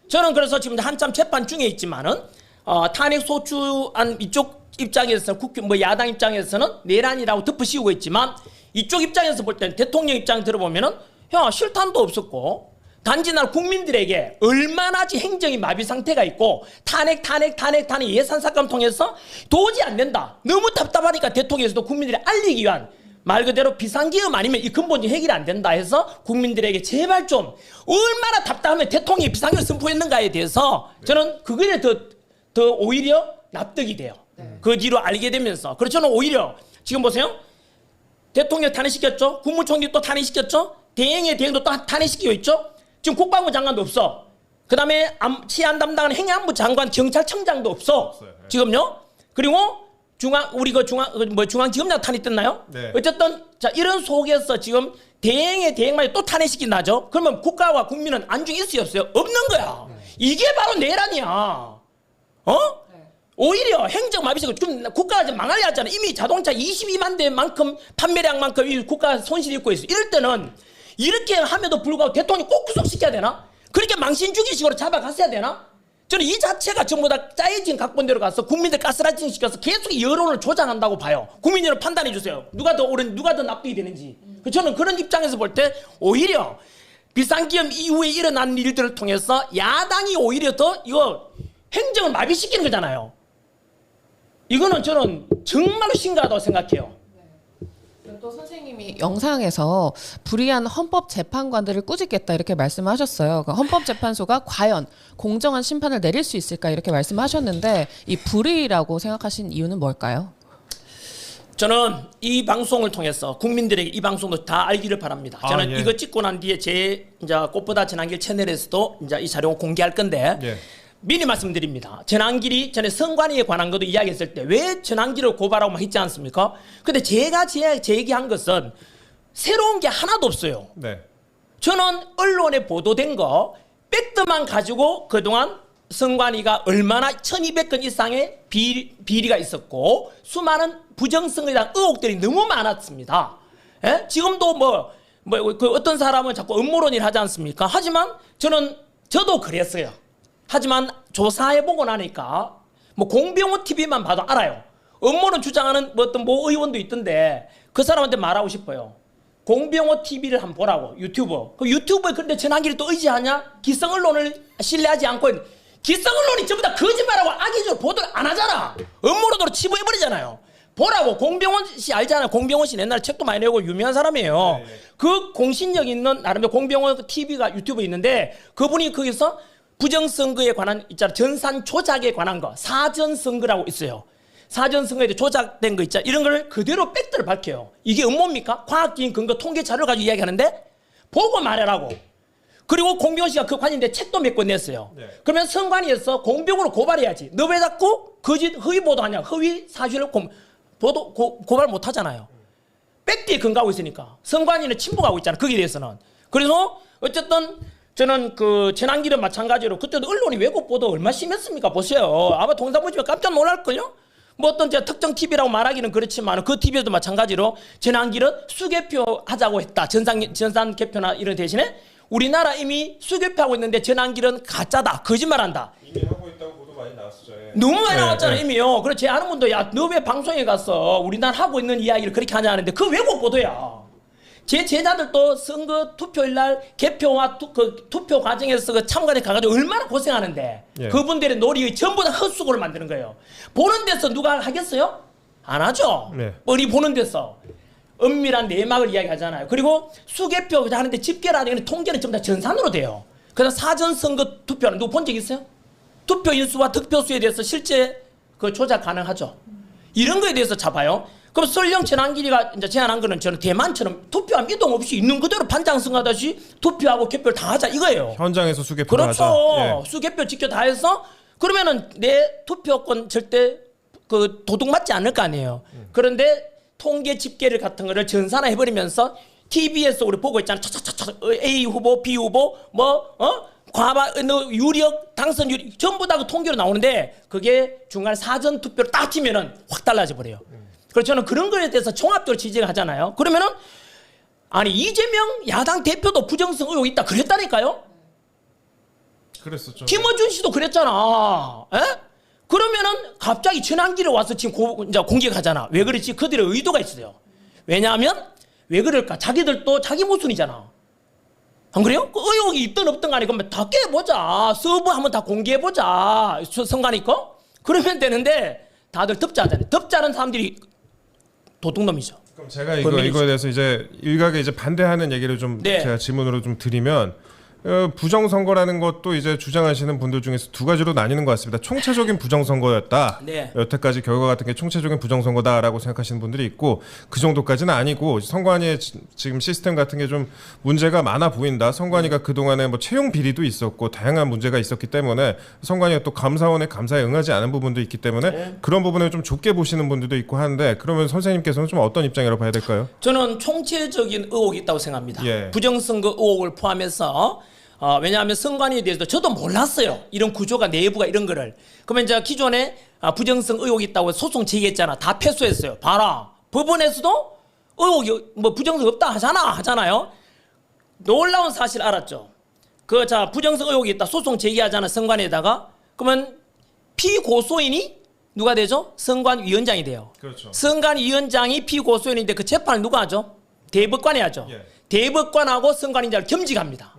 저는 그래서 지금 한참 재판 중에 있지만은 탄핵 소추안 이쪽 입장에서 국회 야당 입장에서는 내란이라고 덮어씌우고 있지만 이쪽 입장에서 볼 때는 대통령 입장 들어보면은 야 실탄도 없었고 단지 날 국민들에게 얼마나 행정이 마비 상태가 있고 탄핵 예산 삭감 통해서 도저히 안 된다. 너무 답답하니까 대통령에서도 국민들이 알리기 위한 말 그대로 비상기업 아니면 이 근본적인 해결이 안 된다 해서 국민들에게 제발 좀 얼마나 답답하면 대통령이 비상기업 선포했는가에 대해서 저는 그거에 더 오히려 납득이 돼요. 그 뒤로 알게 되면서 그래서 저는 오히려 지금 보세요. 대통령 탄핵시켰죠. 국무총리 또 탄핵시켰죠. 대행의 대행도 또 탄핵시키고 있죠. 지금 국방부 장관도 없어. 그 다음에 치안 담당하는 행안부 장관, 경찰청장도 없어. 없어요. 네. 지금요. 그리고 중앙지검장 탄핵됐나요? 네. 어쨌든 자 이런 속에서 지금 대행의 대행만이 또 탄핵시킨다죠. 그러면 국가와 국민은 안중에 있어요, 없어요? 없는 거야. 이게 바로 내란이야. 오히려 행정마비시고 좀 국가가 좀 망하려 하잖아. 이미 자동차 22만 대만큼 판매량만큼 이 국가 손실이 있고 있어. 이럴 때는 이렇게 함에도 불구하고 대통령이 꼭 구속시켜야 되나? 그렇게 망신주기식으로 잡아갔어야 되나? 저는 이 자체가 전부 다 짜여진 각본대로 가서 국민들 가스라이팅 시켜서 계속 여론을 조장한다고 봐요. 국민 여러분 판단해 주세요. 누가 더 옳은, 누가 더 납득이 되는지. 저는 그런 입장에서 볼 때 오히려 비상기업 이후에 일어난 일들을 통해서 야당이 오히려 더 이거 행정을 마비시키는 거잖아요. 이거는 저는 정말로 심각하다고 생각해요. 또 선생님이 영상에서 불의한 헌법재판관들을 꾸짖겠다 이렇게 말씀하셨어요. 그러니까 헌법재판소가 과연 공정한 심판을 내릴 수 있을까 이렇게 말씀하셨는데 이 불의라고 생각하신 이유는 뭘까요? 저는 이 방송을 통해서 국민들에게 이 방송도 다 알기를 바랍니다. 저는 예. 이거 찍고 난 뒤에 제 이제 꽃보다 전한길 채널에서도 이제 이 자료 공개할 건데 예. 미리 말씀드립니다. 전한길이 전에 선관위에 관한 것도 이야기했을 때 왜 전한길을 고발하고 했지 않습니까? 근데 제가 제기한 것은 새로운 게 하나도 없어요. 네. 저는 언론에 보도된 거 팩트만 가지고 그동안 선관위가 얼마나 1200건 이상의 비리가 있었고 수많은 부정성에 대한 의혹들이 너무 많았습니다. 예? 지금도 그 어떤 사람은 자꾸 음모론을 하지 않습니까? 하지만 저도 그랬어요. 하지만 조사해보고 나니까 공병호 TV만 봐도 알아요. 음모론 주장하는 어떤 의원도 있던데 그 사람한테 말하고 싶어요. 공병호 TV를 한번 보라고 유튜브. 그 유튜브에 그런데 전환기를 또 의지하냐? 기성 언론을 신뢰하지 않고 기성 언론이 전부 다 거짓말하고 악의적으로 보도를 안 하잖아. 음모론으로 치부해버리잖아요. 보라고. 공병원 씨 알잖아요. 공병원 씨 옛날에 책도 많이 내고 유명한 사람이에요. 그 공신력 있는 나름대로 공병원 TV가 유튜브에 있는데 그분이 거기서 부정선거에 관한 있잖아. 전산 조작에 관한 거 사전선거라고 있어요. 사전선거에 조작된 거 있잖아. 이런 걸 그대로 팩트를 밝혀요. 이게 음모입니까? 과학적인 근거 통계 자료를 가지고 이야기하는데 보고 말하라고. 그리고 공병원 씨가 그 관련된 책도 몇 권 냈어요. 그러면 선관위에서 공병으로 고발해야지. 너 왜 자꾸 거짓 허위 보도하냐? 허위 사실을 고발 못 하잖아요. 팩트에 근거하고 있으니까. 선관위는 침묵하고 있잖아. 거기에 대해서는. 그래서 어쨌든 저는 그 전환기는 마찬가지로 그때도 언론이 왜곡 보도 얼마나 심했습니까? 보세요. 아마 동상 보시면 깜짝 놀랄걸요? 뭐 어떤 제가 특정 TV라고 말하기는 그렇지만 그 TV에도 마찬가지로 전환기를 수개표 하자고 했다. 전산 개표나 이런 대신에 우리나라 이미 수개표하고 있는데 전환기는 가짜다. 거짓말한다. 이미 하고 있다고 보도 많이 나왔었죠. 너무 많이 나왔잖아요. 이미요. 그래서 제 아는 분도 야 너 왜 방송에 가서 우리나라 하고 있는 이야기를 그렇게 하냐 하는데 그 왜곡 보도야. 제 제자들도 선거 투표일 날 개표와 투표 과정에서 그 참관에 가가지고 얼마나 고생하는데 그분들의 노력이 전부 다 헛수고를 만드는 거예요. 보는 데서 누가 하겠어요? 안 하죠. 우리 보는 데서 은밀한 내막을 이야기하잖아요. 그리고 수개표 하는데 집계라는 통계는 전부 다 전산으로 돼요. 그래서 사전선거 투표는 누구 본 적 있어요? 투표 인수와 득표수에 대해서 실제 그 조작 가능하죠. 이런 거에 대해서 잡아요. 그럼 설령 전환기가 이제 제안한 거는 저는 대만처럼 투표함 이동 없이 있는 그대로 판장 승하듯이 투표하고 개표를 다 하자 이거예요. 현장에서 수개표를 그렇죠. 하자. 수개표 직접 다 해서 그러면은 내 투표권 절대 그 도둑 맞지 않을 거 아니에요. 그런데 통계 집계를 같은 거를 전산화 해버리면서 TV에서 우리 보고 있잖아. A 후보, B 후보, 유력, 당선 유력 전부 다 그 통계로 나오는데 그게 중간 사전 투표를 딱 치면은 확 달라져 버려요. 그래서 저는 그런 거에 대해서 종합적으로 지적을 하잖아요. 그러면은 아니 이재명 야당 대표도 부정성 의혹이 있다 그랬다니까요. 그랬었죠. 김어준 씨도 그랬잖아. 에? 그러면은 갑자기 전환기를 와서 지금 이제 공격하잖아. 왜 그렇지? 그들의 의도가 있어요. 왜냐하면 왜 그럴까? 자기들도 자기 모순이잖아. 안 그래요? 그 의혹이 있든 없든 간에 그러면 다 깨보자. 서버 한번 다 공개해보자. 선관위 거? 그러면 되는데 다들 덮자잖아요. 덮자는 사람들이 도둑놈이죠. 그럼 제가 이거에 대해서 이제 일각에 이제 반대하는 얘기를 좀 제가 질문으로 좀 드리면 부정선거라는 것도 이제 주장하시는 분들 중에서 두 가지로 나뉘는 것 같습니다. 총체적인 부정선거였다. 여태까지 결과 같은 게 총체적인 부정선거다라고 생각하시는 분들이 있고 그 정도까지는 아니고 선관위의 지금 시스템 같은 게 좀 문제가 많아 보인다. 선관위가 그동안에 뭐 채용 비리도 있었고 다양한 문제가 있었기 때문에 선관위가 또 감사원의 감사에 응하지 않은 부분도 있기 때문에 그런 부분을 좀 좁게 보시는 분들도 있고 하는데 그러면 선생님께서는 좀 어떤 입장이라고 봐야 될까요? 저는 총체적인 의혹이 있다고 생각합니다. 부정선거 의혹을 포함해서 왜냐하면 선관위에 대해서 저도 몰랐어요. 이런 구조가 내부가 이런 거를. 그러면 이제 기존에 부정성 의혹이 있다고 소송 제기했잖아. 다 패소했어요. 봐라. 법원에서도 의혹이 뭐 부정성 없다 하잖아요. 놀라운 사실 알았죠. 부정성 의혹이 있다. 소송 제기하잖아. 선관위에다가. 그러면 피고소인이 누가 되죠? 선관위원장이 돼요. 그렇죠. 선관위원장이 피고소인인데 그 재판을 누가 하죠? 대법관이 하죠. 대법관하고 선관위원장을 겸직합니다.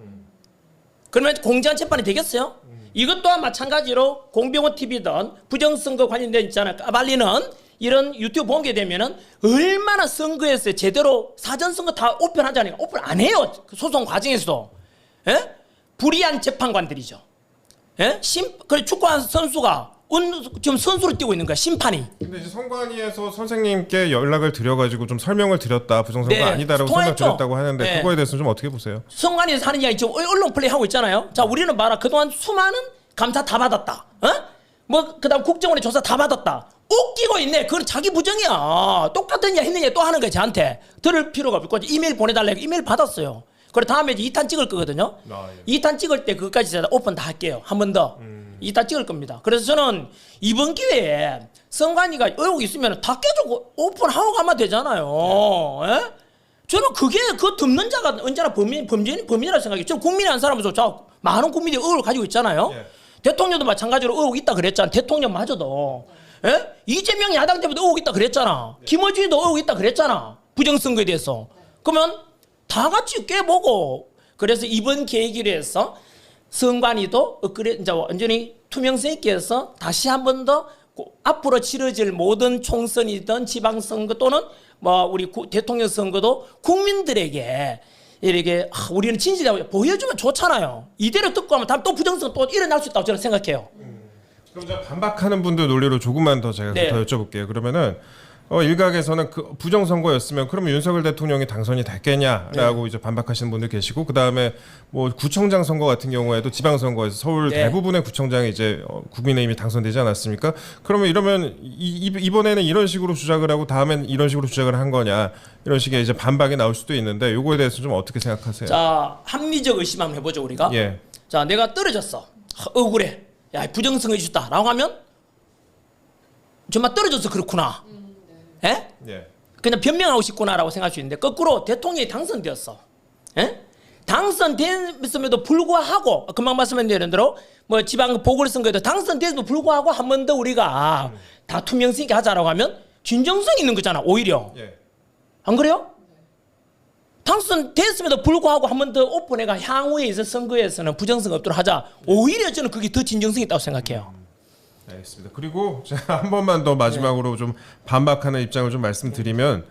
그러면 공정한 재판이 되겠어요? 이것 또한 마찬가지로 공병호 TV든 부정선거 관련된 있잖아요. 까발리는 이런 유튜브 보게 되면은 얼마나 선거에서 제대로 사전선거 다 오픈하잖아요. 오픈 안 해요. 소송 과정에서도. 예? 불의한 재판관들이죠. 예? 그래 축구한 선수가 지금 선수로 뛰고 있는 거야. 심판이. 근데 이제 선관위에서 선생님께 연락을 드려가지고 좀 설명을 드렸다. 부정선거 아니다라고 설명 드렸다고 하는데 그거에 대해서는 좀 어떻게 보세요? 선관위에서 하는 이야기 지금 언론 플레이 하고 있잖아요. 자, 우리는 봐라. 그동안 수많은 감사 다 받았다. 그다음 국정원의 조사 다 받았다. 웃기고 있네. 그건 자기 부정이야. 똑같은 이야기 했느냐 또 하는 거야 저한테. 들을 필요가 없고 이메일 보내달라고 이메일 받았어요. 그리고 다음에 이제 2탄 찍을 거거든요. 2탄 찍을 때 그것까지 제가 오픈 다 할게요. 한 번 더. 2탄 찍을 겁니다. 그래서 저는 이번 기회에 선관위가 의혹이 있으면 다 깨지고 오픈하고 가면 되잖아요. 예? 저는 그 덮는 자가 언제나 범인이라고 생각해요. 저는 국민이 한 사람으로서 많은 국민들이 의혹을 가지고 있잖아요. 대통령도 마찬가지로 의혹이 있다 그랬잖아. 대통령마저도. 예? 이재명 야당 때문에 의혹이 있다 그랬잖아. 김어준이도 의혹이 있다 그랬잖아. 부정선거에 대해서. 그러면 다 같이 꿰보고 그래서 이번 계기로 해서 선관위도 이제 완전히 투명성 있게 해서 다시 한 번 더 앞으로 치러질 모든 총선이든 지방선거 또는 뭐 우리 대통령 선거도 국민들에게 이렇게 우리는 진실하고 보여주면 좋잖아요. 이대로 듣고 하면 다음 또 부정선 또 일어날 수 있다고 저는 생각해요. 그럼 제가 반박하는 분들 논리로 조금만 더 제가 네. 더 여쭤볼게요. 그러면은 일각에서는 그 부정선거였으면 그러면 윤석열 대통령이 당선이 됐겠냐라고 네. 이제 반박하시는 분들 계시고 그 다음에 뭐 구청장 선거 같은 경우에도 지방선거에서 서울 네. 대부분의 구청장이 이제 국민의힘이 당선되지 않았습니까? 그러면 이러면 이번에는 이런 식으로 주장을 하고 다음엔 이런 식으로 주장을 한 거냐 이런 식의 이제 반박이 나올 수도 있는데 요거에 대해서 좀 어떻게 생각하세요? 자, 합리적 의심 한번 해보죠 우리가. 예. 자, 내가 떨어졌어. 억울해. 야, 부정선거 있었다라고 하면 정말 떨어져서 그렇구나. 예? 예. 그냥 변명하고 싶구나라고 생각할 수 있는데 거꾸로 대통령이 당선되었어. 예? 당선됐음에도 불구하고 금방 말씀드린 대로 뭐 지방 보궐선거에도 당선됐음에도 불구하고 한 번 더 우리가 다 투명성 있게 하자라고 하면 진정성 있는 거잖아 오히려. 예. 안 그래요? 당선됐음에도 불구하고 한 번 더 오픈해가 향후에 있을 선거에서는 부정성 없도록 하자. 오히려 저는 그게 더 진정성 있다고 생각해요. 알겠습니다. 그리고 제가 한 번만 더 마지막으로 좀 반박하는 입장을 좀 말씀드리면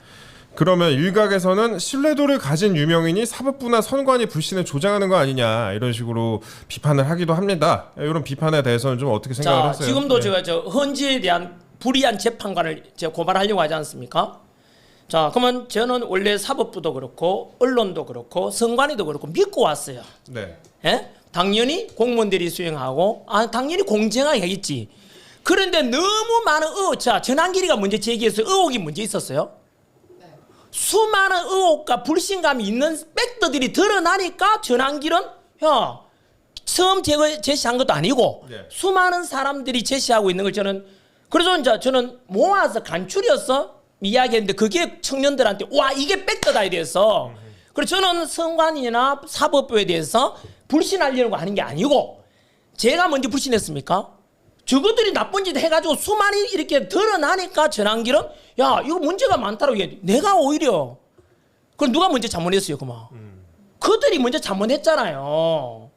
그러면 일각에서는 신뢰도를 가진 유명인이 사법부나 선관위 불신을 조장하는 거 아니냐 이런 식으로 비판을 하기도 합니다. 이런 비판에 대해서는 좀 어떻게 생각을 자, 하세요? 지금도 네. 제가 저 헌재에 대한 불이한 재판관을 제가 고발하려고 하지 않습니까? 자, 그러면 저는 원래 사법부도 그렇고 언론도 그렇고 선관위도 그렇고 믿고 왔어요. 네. 예? 당연히 공무원들이 수행하고 당연히 공정하게 하겠지. 그런데 너무 많은 의혹, 자, 전환길이가 문제 제기해서 의혹이 문제 있었어요. 수많은 의혹과 불신감이 있는 팩트들이 드러나니까 전환길은 처음 제시한 것도 아니고 네. 수많은 사람들이 제시하고 있는 걸 그래서 이제 저는 모아서 간추려서 이야기했는데 그게 청년들한테 와 이게 팩트다 이래서 그래서 저는 선관위나 사법부에 대해서 불신하려고 하는 게 아니고 제가 먼저 불신했습니까? 저것들이 나쁜 짓 해가지고 수많이 이렇게 드러나니까 전환길은 야 이거 문제가 많다고 얘기해. 내가 오히려 그럼 누가 먼저 잘못했어요 그만 그들이 먼저 잘못했잖아요.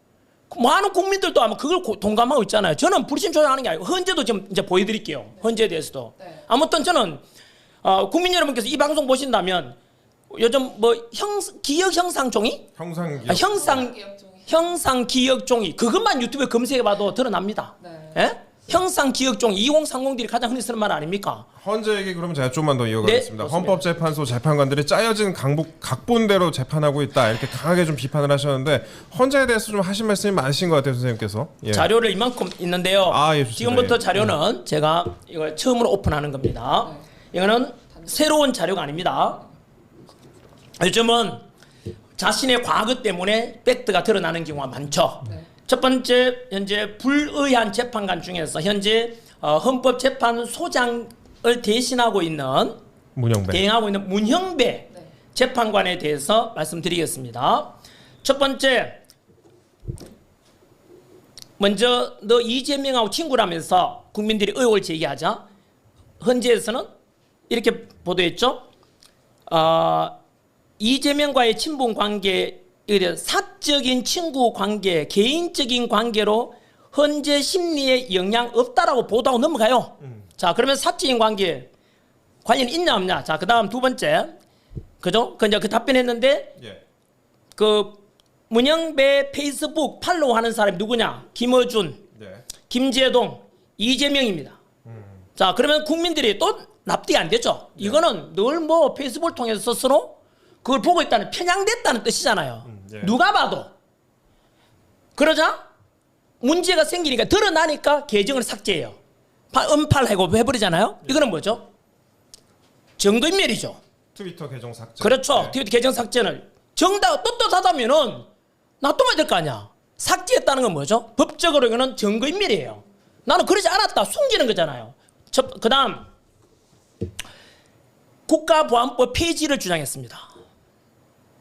많은 국민들도 아마 그걸 동감하고 있잖아요. 저는 불신 조장하는 게 아니고 헌재도 좀 이제 보여드릴게요. 헌재에 대해서도. 네. 아무튼 저는 국민 여러분께서 이 방송 보신다면 요즘 뭐 기억 형상 종이 형상 형상 기억 종이 그것만 유튜브에 검색해봐도 드러납니다. 네. 예? 형상 기억 종이 2030들이 가장 흔히 쓰는 말 아닙니까? 헌재 얘기 그러면 제가 좀만 더 이어가겠습니다. 네, 헌법재판소 재판관들이 짜여진 각본대로 재판하고 있다 이렇게 강하게 좀 비판을 하셨는데 헌재에 대해서 좀 하신 말씀이 많으신 것 같아요 선생님께서. 예. 자료를 이만큼 있는데요. 예, 좋습니다. 지금부터 예. 자료는 제가 이걸 처음으로 오픈하는 겁니다. 이거는 새로운 자료가 아닙니다. 요즘은 자신의 과거 때문에 팩트가 드러나는 경우가 많죠. 첫 번째 현재 불의한 재판관 중에서 현재 헌법재판소장을 대신하고 있는 문영배. 대행하고 있는 문형배 재판관에 대해서 말씀드리겠습니다. 첫 번째 먼저 너 이재명하고 친구라면서 국민들이 의혹을 제기하자 헌재에서는 이렇게 보도했죠. 이재명과의 친분 관계 사적인 친구 관계, 개인적인 관계로 헌재 심리에 영향 없다라고 보도하고 넘어가요. 자, 그러면 사적인 관계 관련 있냐 없냐? 자, 그다음 두 번째, 그죠? 그 답변했는데 예. 그 문영배 페이스북 팔로우하는 사람이 누구냐? 김어준, 네. 김재동, 이재명입니다. 자, 그러면 국민들이 또 납득이 안 되죠. 이거는 늘 뭐 페이스북을 통해서 스스로 그걸 보고 있다는 편향됐다는 뜻이잖아요. 예. 누가 봐도. 그러자 문제가 생기니까 드러나니까 계정을 삭제해요. 은팔하고 해버리잖아요. 이거는 뭐죠? 증거인멸이죠. 트위터 계정 삭제. 그렇죠. 네. 트위터 계정 삭제를 정답 떳떳하다면은 놔두면 될 거 아니야. 삭제했다는 건 뭐죠? 법적으로 이거는 증거인멸이에요. 나는 그러지 않았다. 숨기는 거잖아요. 그다음 국가보안법 폐지를 주장했습니다.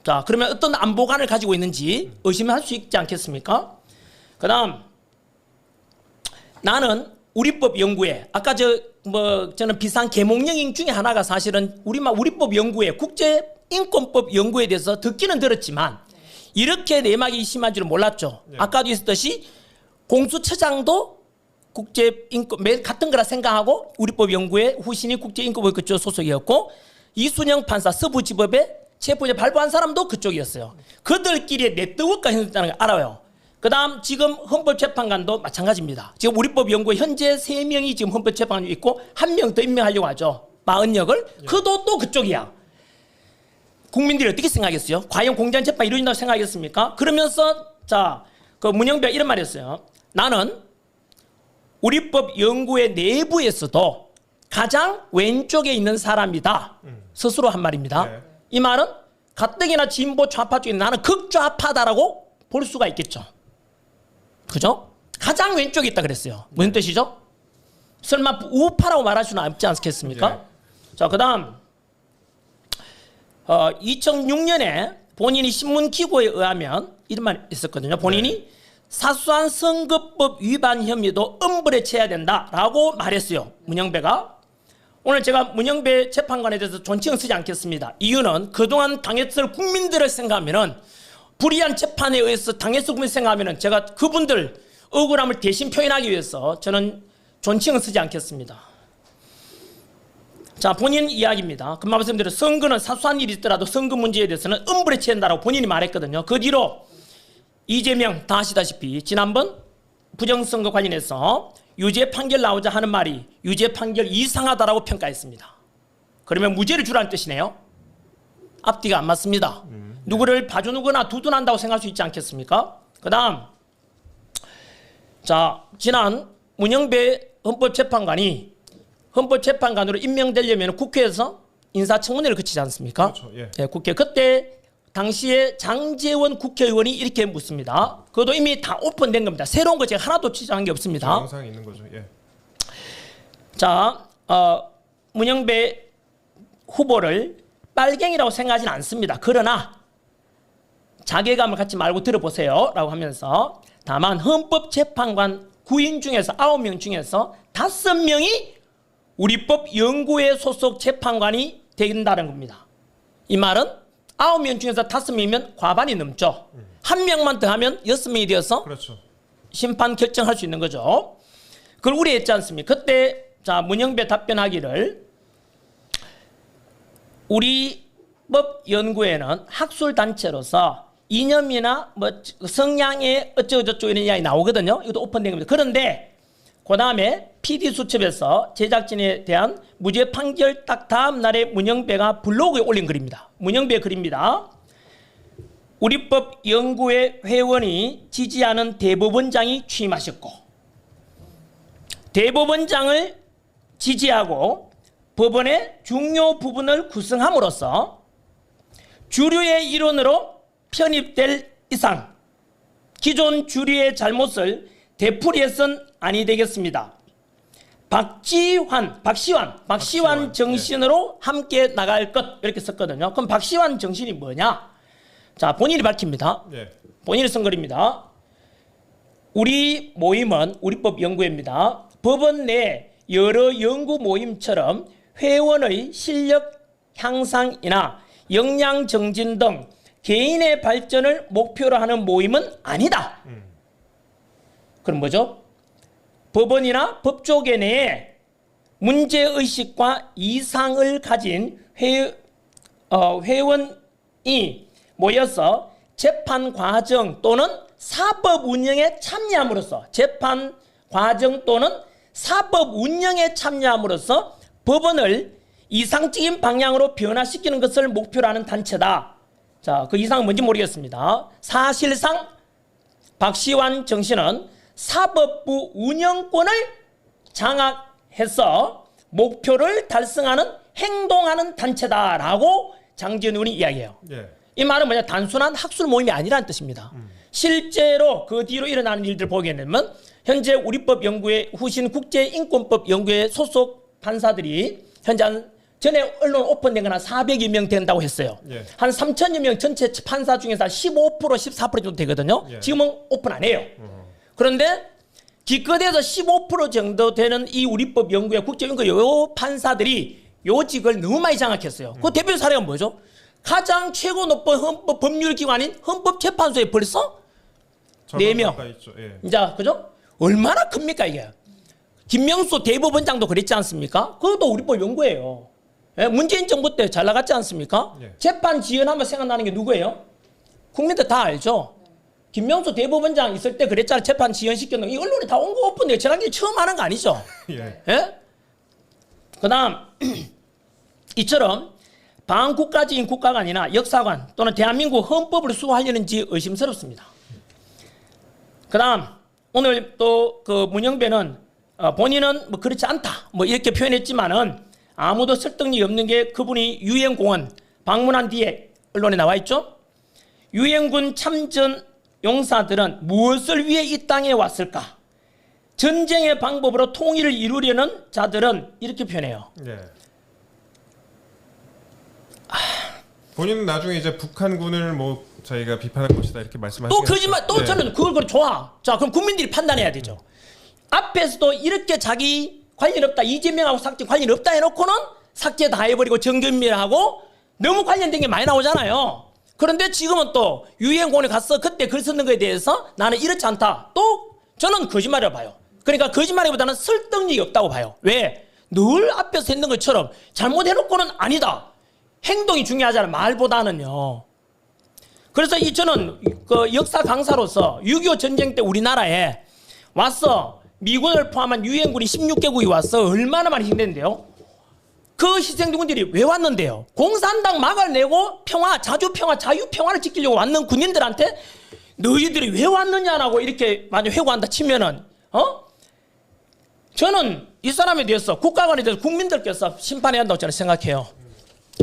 자, 그러면 어떤 안보관을 가지고 있는지 의심할 수 있지 않겠습니까? 그다음 나는 우리법 연구회 저는 비상 계몽령인 중에 하나가 사실은 우리법 연구회 국제 인권법 연구에 대해서 듣기는 들었지만 이렇게 내막이 심한 줄은 몰랐죠. 아까도 있었듯이 공수처장도 국제인권 같은 거라 생각하고 우리법 연구에 후신이 국제인권법 그쪽 소속이었고 이순영 판사 서부지법에 체포제 발부한 사람도 그쪽이었어요. 그들끼리의 네트워크가 형성됐다는 걸 알아요. 그다음 지금 헌법재판관도 마찬가지입니다. 지금 우리법 연구에 현재 3명이 지금 헌법재판관이 있고 1명 더 임명하려고 하죠. 마은역을. 그도 또 그쪽이야. 국민들이 어떻게 생각했어요? 과연 공정재판이 이루어진다고 생각했습니까? 그러면서 그 문영배가 이런 말을 했어요. 나는 우리법 연구의 내부에서도 가장 왼쪽에 있는 사람이다. 스스로 한 말입니다. 네. 이 말은 가뜩이나 진보 좌파 쪽에 나는 극좌파다라고 볼 수가 있겠죠. 그죠? 가장 왼쪽에 있다 그랬어요. 무슨 뜻이죠? 설마 우파라고 말할 수는 없지 않겠습니까? 자, 그 다음 2006년에 본인이 신문기고에 의하면 이런 말이 있었거든요. 본인이 사소한 선거법 위반 혐의도 엄벌에 처해야 된다라고 말했어요. 문영배가. 오늘 제가 문영배 재판관에 대해서 존칭을 쓰지 않겠습니다. 이유는 그동안 당했을 국민들을 생각하면은 불의한 재판에 의해서 당했을 국민을 생각하면은 제가 그분들 억울함을 대신 표현하기 위해서 저는 존칭을 쓰지 않겠습니다. 자, 본인 이야기입니다. 금방 말씀드린 선거는 사소한 일이 있더라도 선거 문제에 대해서는 엄벌에 처한다라고 본인이 말했거든요. 그 뒤로 이재명 다 아시다시피 지난번 부정선거 관련해서 유죄 판결 나오자 하는 말이 유죄 판결 이상하다라고 평가했습니다. 그러면 무죄를 주라는 뜻이네요. 앞뒤가 안 맞습니다. 누구를 봐주는거나 두둔한다고 생각할 수 있지 않겠습니까? 그 다음 자, 지난 문영배 헌법재판관이 헌법재판관으로 임명되려면 국회에서 인사청문회를 거치지 않습니까? 그렇죠. 예. 네, 국회 그때 당시에 장제원 국회의원이 이렇게 묻습니다. 그것도 이미 다 오픈된 겁니다. 새로운 거 제가 하나도 취재한 게 없습니다. 영상이 있는 거죠. 예. 자, 문영배 후보를 빨갱이라고 생각하지는 않습니다. 그러나 자괴감을 갖지 말고 들어보세요 라고 하면서 다만 헌법재판관 9인 중에서 9명 중에서 5명이 우리법 연구회 소속 재판관이 된다는 겁니다. 이 말은 9명 중에서 5명이면 과반이 넘죠. 한 명만 더 하면 6명이 되어서 그렇죠. 심판 결정할 수 있는 거죠. 그걸 우려했지 않습니까? 그때 자 문영배 답변하기를 우리법 연구에는 학술 단체로서 이념이나 뭐 성향의 어쩌고저쩌고 이런 이야기 나오거든요. 이것도 오픈된 겁니다. 그런데 그 다음에 PD수첩에서 제작진에 대한 무죄 판결 딱 다음 날에 문영배가 블로그에 올린 글입니다. 문영배 글입니다. 우리법 연구회 회원이 지지하는 대법원장이 취임하셨고 대법원장을 지지하고 법원의 중요 부분을 구성함으로써 주류의 이론으로 편입될 이상 기존 주류의 잘못을 되풀이해서는 아니 되겠습니다. 박시환 정신으로 함께 나갈 것 이렇게 썼거든요. 그럼 박시환 정신이 뭐냐? 자, 본인이 밝힙니다. 예. 본인이 쓴 글입니다. 우리 모임은 우리법 연구회입니다. 법원 내 여러 연구 모임처럼 회원의 실력 향상이나 역량 정진 등 개인의 발전을 목표로 하는 모임은 아니다. 그럼 뭐죠? 법원이나 법조계 내에 문제의식과 이상을 가진 회원이 모여서 재판 과정 또는 사법 운영에 참여함으로써 재판 과정 또는 사법 운영에 참여함으로써 법원을 이상적인 방향으로 변화시키는 것을 목표로 하는 단체다. 자, 그 이상은 뭔지 모르겠습니다. 사실상 박시환 정신은 사법부 운영권을 장악해서 목표를 달성하는 행동하는 단체다라고 장지현 의원이 이야기해요. 예. 이 말은 뭐냐? 단순한 학술 모임이 아니라는 뜻입니다. 실제로 그 뒤로 일어나는 일들을 보게 되면 현재 우리법 연구회 후신 국제인권법 연구회 소속 판사들이 현재 전에 언론 오픈된 건 한 400여 명 된다고 했어요. 예. 한 3천여 명 전체 판사 중에서 한 15%, 14% 정도 되거든요. 예. 지금은 오픈 안 해요. 그런데 기껏해서 15% 정도 되는 이 우리법 연구회 국제연구회 요 판사들이 요직을 너무 많이 장악했어요. 그 대표 사례가 뭐죠? 가장 최고 높은 헌법 법률기관인 헌법재판소에 벌써 4명. 있죠. 예. 이제 그죠? 얼마나 큽니까 이게? 김명수 대법원장도 그랬지 않습니까? 그것도 우리 법 연구예요. 예? 문재인 정부 때 잘 나갔지 않습니까? 예. 재판 지연하면 생각나는 게 누구예요? 국민들 다 알죠. 김명수 대법원장 있을 때 그랬잖아. 재판 지연시켰는 거. 이 언론에 다 온 거 오픈돼요. 지난주에 처음 하는 거 아니죠? 예. 예? 그다음 이처럼 반국가적인 국가가 아니라 역사관 또는 대한민국 헌법을 수호하려는지 의심스럽습니다. 그다음 오늘 또 그 문영배는 본인은 뭐 그렇지 않다 뭐 이렇게 표현했지만은 아무도 설득력이 없는 게 그분이 유엔공원 방문한 뒤에 언론에 나와 있죠. 유엔군 참전 용사들은 무엇을 위해 이 땅에 왔을까? 전쟁의 방법으로 통일을 이루려는 자들은 이렇게 표현해요. 예. 본인은 나중에 이제 북한군을 뭐 저희가 비판할 것이다 이렇게 말씀하시죠. 또 거짓말, 또 예. 저는 그걸 좋아. 자, 그럼 국민들이 판단해야 되죠. 앞에서도 이렇게 자기 관련 없다, 이재명하고 삭제 관련 없다 해놓고는 삭제 다 해버리고 정경밀하고 너무 관련된 게 많이 나오잖아요. 그런데 지금은 또 유엔공원에 가서 그때 글 썼는 거에 대해서 나는 이렇지 않다. 또 저는 거짓말이라고 봐요. 그러니까 거짓말보다는 설득력이 없다고 봐요. 왜? 늘 앞에서 했는 것처럼 잘못해놓고는 아니다. 행동이 중요하잖아요. 말보다는요. 그래서 저는 그 역사 강사로서 6.25 전쟁 때 우리나라에 와서 미군을 포함한 유엔군이 16개국이 와서 얼마나 많이 희생됐는데요. 그 희생군들이 왜 왔는데요? 공산당 막아내고 평화, 자주평화, 자유평화를 지키려고 왔는 군인들한테 너희들이 왜 왔느냐라고 이렇게 만약 회고한다 치면은 저는 이 사람에 대해서 국가관에 대해서 국민들께서 심판해야 한다고 저는 생각해요.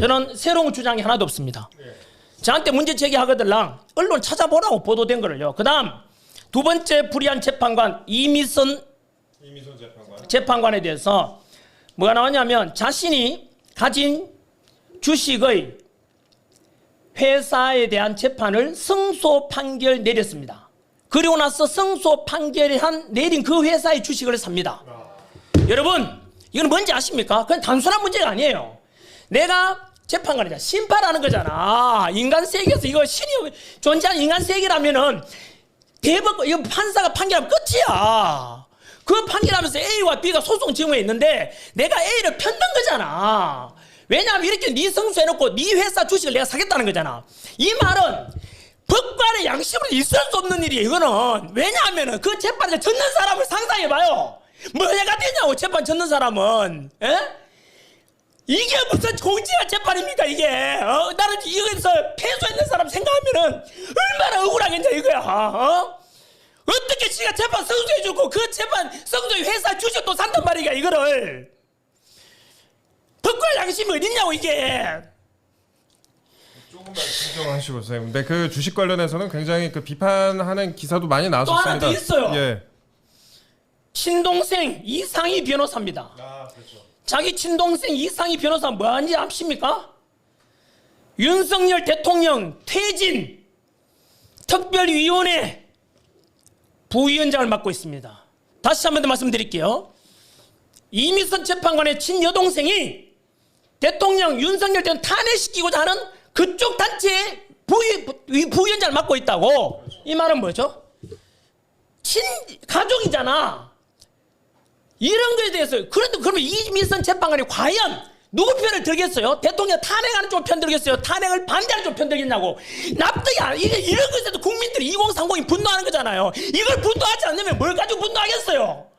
저는 새로운 주장이 하나도 없습니다. 저한테 문제 제기하거들랑 언론 찾아보라고 보도된 거를요. 그 다음 두 번째 불의한 재판관 이미선 재판관에 대해서 뭐가 나왔냐면 자신이 가진 주식의 회사에 대한 재판을 승소 판결 내렸습니다. 그리고 나서 승소 판결이 내린 그 회사의 주식을 삽니다. 여러분 이건 뭔지 아십니까? 그건 단순한 문제가 아니에요. 내가 재판관이잖아. 심판하는 거잖아. 인간 세계에서 이거 신이 존재하는 인간 세계라면은 대법 이거 판사가 판결하면 끝이야. 그 판결하면서 A와 B가 소송 지음에 있는데 내가 A를 편든 거잖아. 왜냐하면 이렇게 네 승소해놓고 네 회사 주식을 내가 사겠다는 거잖아. 이 말은 법관의 양심으로 있을 수 없는 일이에요. 이거는 왜냐하면은 그 재판을 졌는 사람을 상상해봐요. 뭐 해가 되냐고 재판 졌는 사람은. 에? 이게 무슨 공직한 재판입니까 이게? 나는 이거에서 패소했는 사람 생각하면은 얼마나 억울하겠냐 이거야. 어떻게 지가 재판 승소해주고 그 재판 승소의 회사 주식도 산단 말이야 이거를. 법과 양심이 어딨냐고 이게. 조금만 진정하시고 선생님. 근데 그 주식 관련해서는 굉장히 그 비판하는 기사도 많이 또 나왔었습니다. 하나 더 있어요. 예. 친동생 이상희 변호사입니다. 아 그렇죠. 자기 친동생 이상희 변호사 뭐하는지 아십니까? 윤석열 대통령 퇴진 특별위원회 부위원장을 맡고 있습니다. 다시 한 번 더 말씀드릴게요. 이미선 재판관의 친여동생이 대통령 윤석열 대통령 탄핵시키고자 하는 그쪽 단체의 부위원장을 맡고 있다고. 이 말은 뭐죠? 가족이잖아. 이런 거에 대해서 그러면 이미선 재판관이 과연 누구 편을 들겠어요? 대통령 탄핵하는 쪽 편 들겠어요? 탄핵을 반대하는 쪽 편 들겠냐고. 납득이 안 이런 것에도 국민들이 2030이 분노하는 거잖아요. 이걸 분노하지 않으면 뭘 가지고 분노하겠어요?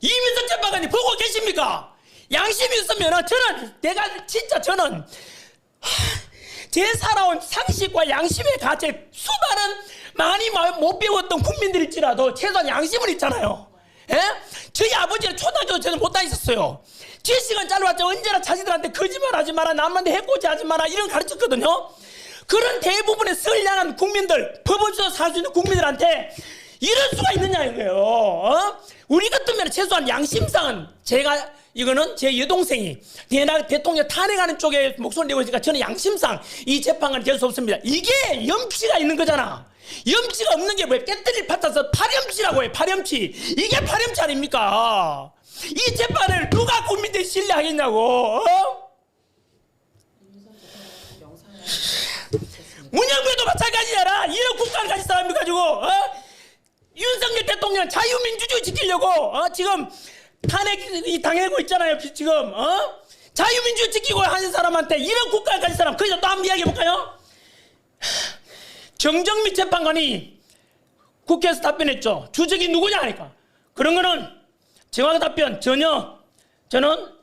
이미선 재판관이 보고 계십니까? 양심이 있으면 저는 제 살아온 상식과 양심의 가치 많이 못 배웠던 국민들일지라도 최소한 양심은 있잖아요. 예? 저희 아버지는 초등학교 저는 못 다녔었어요. 지식은 짧았죠. 언제나 자식들한테 거짓말하지 마라, 남한테 해코지하지 마라 이런 가르쳤거든요. 그런 대부분의 선량한 국민들, 법원에서 살 수 있는 국민들한테 이럴 수가 있느냐 이거예요. 우리 같으면 최소한 양심상은 이거는 제 여동생이 대통령 탄핵하는 쪽에 목소리 내고 있으니까 저는 양심상 이 재판관이 될 수 없습니다. 이게 염치가 있는 거잖아. 염치가 없는 게 뭐예요? 깨뜨릴 πατ아서 파렴치라고 해요. 파렴치. 이게 파렴치 아닙니까? 이 재판을 누가 국민들이 신뢰하겠냐고. 사람이 가지고 윤석열 대통령 자유민주주의 지키려고 지금 탄핵이 당하고 있잖아요. 지금 자유민주주의 지키고 하는 사람한테 이런 국가를 가진 사람 거기서 또 한번 이야기해 볼까요? 정정미 재판관이 국회에서 답변했죠. 주적이 누구냐 하니까 그런 거는 정확한 답변 전혀 저는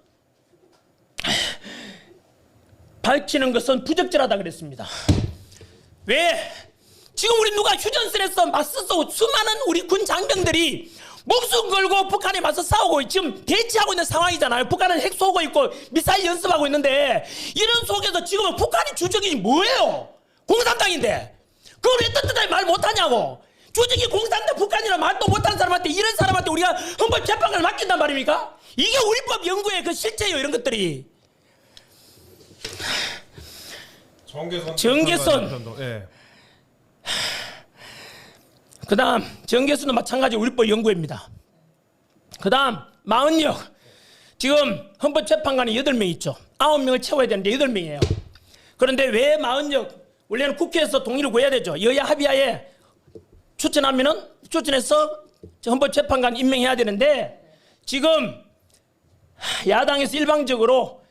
밝히는 것은 부적절하다 그랬습니다. 왜? 지금 우리 누가 휴전선에서 맞서서 수많은 우리 군 장병들이 목숨 걸고 북한에 맞서 싸우고 지금 대치하고 있는 상황이잖아요. 북한은 핵 쏘고 있고 미사일 연습하고 있는데 이런 속에서 지금은 북한이 주적이 뭐예요? 공산당인데 그걸 왜 떳떳하게 말 못하냐고. 주적이 공산당 북한이라 말도 못하는 사람한테 이런 사람한테 우리가 헌법재판관을 맡긴단 말입니까? 이게 우리법 연구의 그 실제예요. 이런 것들이. 정계선. 예. 그 다음 정계수도 마찬가지 우리법 연구입니다. 그 다음 마흔역 지금 헌법재판관이 8명 있죠. 9명을 채워야 되는데 8명이에요. 그런데 왜 마흔역 원래는 국회에서 동의를 구해야 되죠. 여야 합의하에 추천해서 헌법재판관 임명해야 되는데 지금 야당에서 일방적으로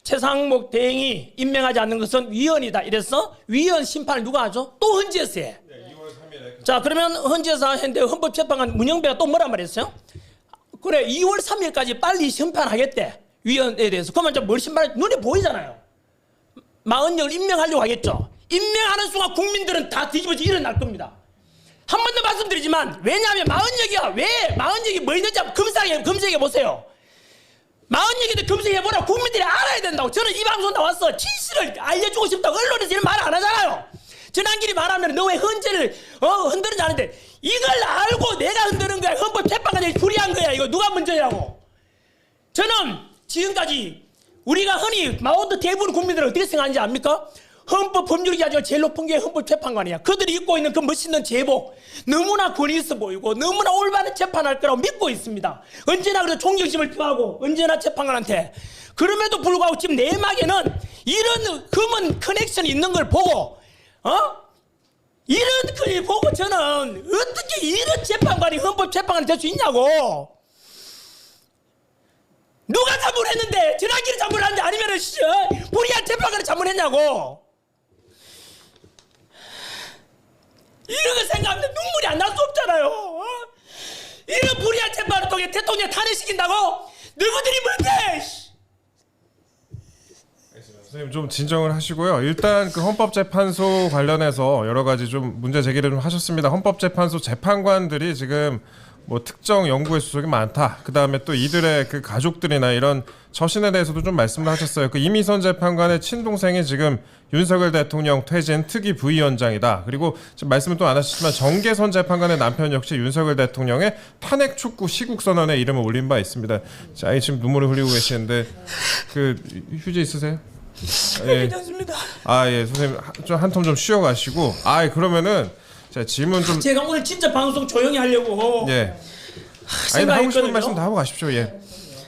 최상목 대행이 임명하지 않는 것은 위헌이다. 이래서 위헌 심판을 누가 하죠? 또 헌재에서 해. 네, 2월 3일에. 자 그러면 헌재에서 했는데 헌법재판관 문영배가 또 뭐란 말했어요? 그래 2월 3일까지 빨리 심판하겠대. 위헌에 대해서. 그러면 저 뭘 심판? 눈에 보이잖아요. 마흔역을 임명하려고 하겠죠. 임명하는 순간 국민들은 다 뒤집어져 일어날 겁니다. 한 번 더 말씀드리지만 왜냐하면 마흔역이야. 왜 마흔역이 뭐 있는지 한번 검색해 보세요. 마흔역에도 검색해보라. 국민들이 알아야 된다고. 저는 이 방송 나와서 진실을 알려주고 싶다고 언론에서 이런 말 안 하잖아요. 전환길이 말하면 너 왜 헌재를 흔드는지 아는데 이걸 알고 내가 흔드는 거야. 헌법재판관이 불의한 거야. 이거 누가 문제냐고. 저는 지금까지 우리가 흔히 마오도 대부분 국민들은 어떻게 생각하는지 압니까? 헌법 법률이 가지고 제일 높은 게 헌법재판관이야. 그들이 입고 있는 그 멋있는 제복 너무나 권위 있어 보이고 너무나 올바른 재판할 거라고 믿고 있습니다. 언제나 그래도 존경심을 표하고 언제나 재판관한테. 그럼에도 불구하고 지금 내막에는 이런 검은 커넥션이 있는 걸 보고 이런 걸 보고 저는 어떻게 이런 재판관이 헌법재판관이 될 수 있냐고. 누가 잘못했는데 전환길이 잘못했는데 아니면은 불의한 재판관이 잘못했냐고. 이런 거 생각하면 눈물이 안 날 수 없잖아요. 이런 불의한 재판을 통해 대통령 탄핵시킨다고? 누구들이 뭔데? 선생님 좀 진정을 하시고요. 일단 그 헌법재판소 관련해서 여러 가지 좀 문제 제기를 좀 하셨습니다. 헌법재판소 재판관들이 지금 뭐 특정 연구에 수속이 많다. 그 다음에 또 이들의 그 가족들이나 이런 처신에 대해서도 좀 말씀을 하셨어요. 그 이미선 재판관의 친동생이 지금 윤석열 대통령 퇴진 특위 부위원장이다. 그리고 지금 말씀을 또 안 하셨지만 정계선 재판관의 남편 역시 윤석열 대통령의 탄핵 촉구 시국 선언에 이름을 올린 바 있습니다. 자, 지금 눈물을 흘리고 계시는데 그 휴지 있으세요? 괜찮습니다. 예, 선생님 좀 한 텀 좀 쉬어가시고. 그러면은 자 질문 좀. 제가 오늘 진짜 방송 조용히 하려고. 예. 하고 싶은 말씀 다 생각했거든요. 하고 가십시오. 예.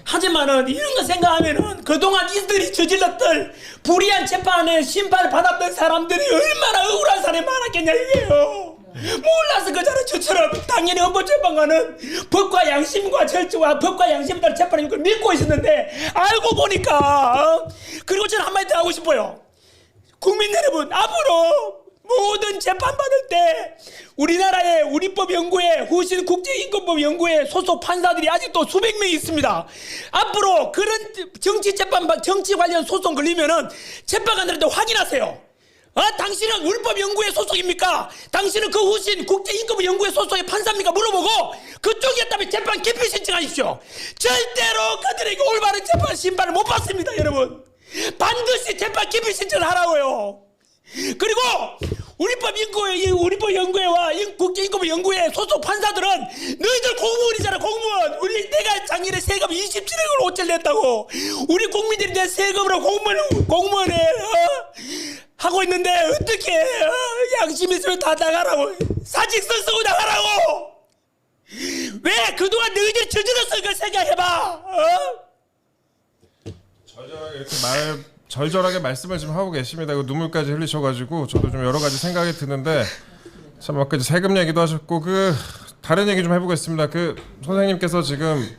하지만은 이런 거 생각하면은 그동안 이들이 저질렀던 불의한 재판에 심판을 받았던 사람들이 얼마나 억울한 사람이 많았겠냐 이게요. 몰라서 그자는 저처럼 당연히 헌법재판관은 법과 양심과 절차와 법과 양심에 따른 재판인 걸 믿고 있었는데 알고 보니까 그리고 저는 한마디 더 하고 싶어요. 국민 여러분 앞으로 모든 재판 받을 때 우리나라의 우리법 연구회 후신 국제인권법 연구회 소속 판사들이 아직도 수백 명이 있습니다. 앞으로 그런 정치 관련 소송 걸리면은 재판관들한테 확인하세요. 당신은 우리법 연구회 소속입니까? 당신은 그 후신 국제인권법 연구회 소속의 판사입니까? 물어보고 그쪽이었다면 재판 기피 신청하십시오. 절대로 그들에게 올바른 재판 심판을 못 받습니다, 여러분. 반드시 재판 기피 신청을 하라고요. 그리고 우리법 연구회와 국제인권법 연구회 소속 판사들은 너희들 공무원이잖아. 공무원. 내가 작년에 세금 27억을 5천 냈다고. 우리 국민들이 내 세금으로 공무원에 하고 있는데 어떻게 양심 있으면 다 나가라고. 사직서 쓰고 나가라고. 왜 그동안 너희들이 저질렀어. 그걸 생각해봐. 절절하게 말씀을 지금 하고 계십니다. 눈물까지 흘리셔가지고 저도 좀 여러 가지 생각이 드는데 참 아까 이제 세금 얘기도 하셨고 그 다른 얘기 좀 해보겠습니다. 그 선생님께서 지금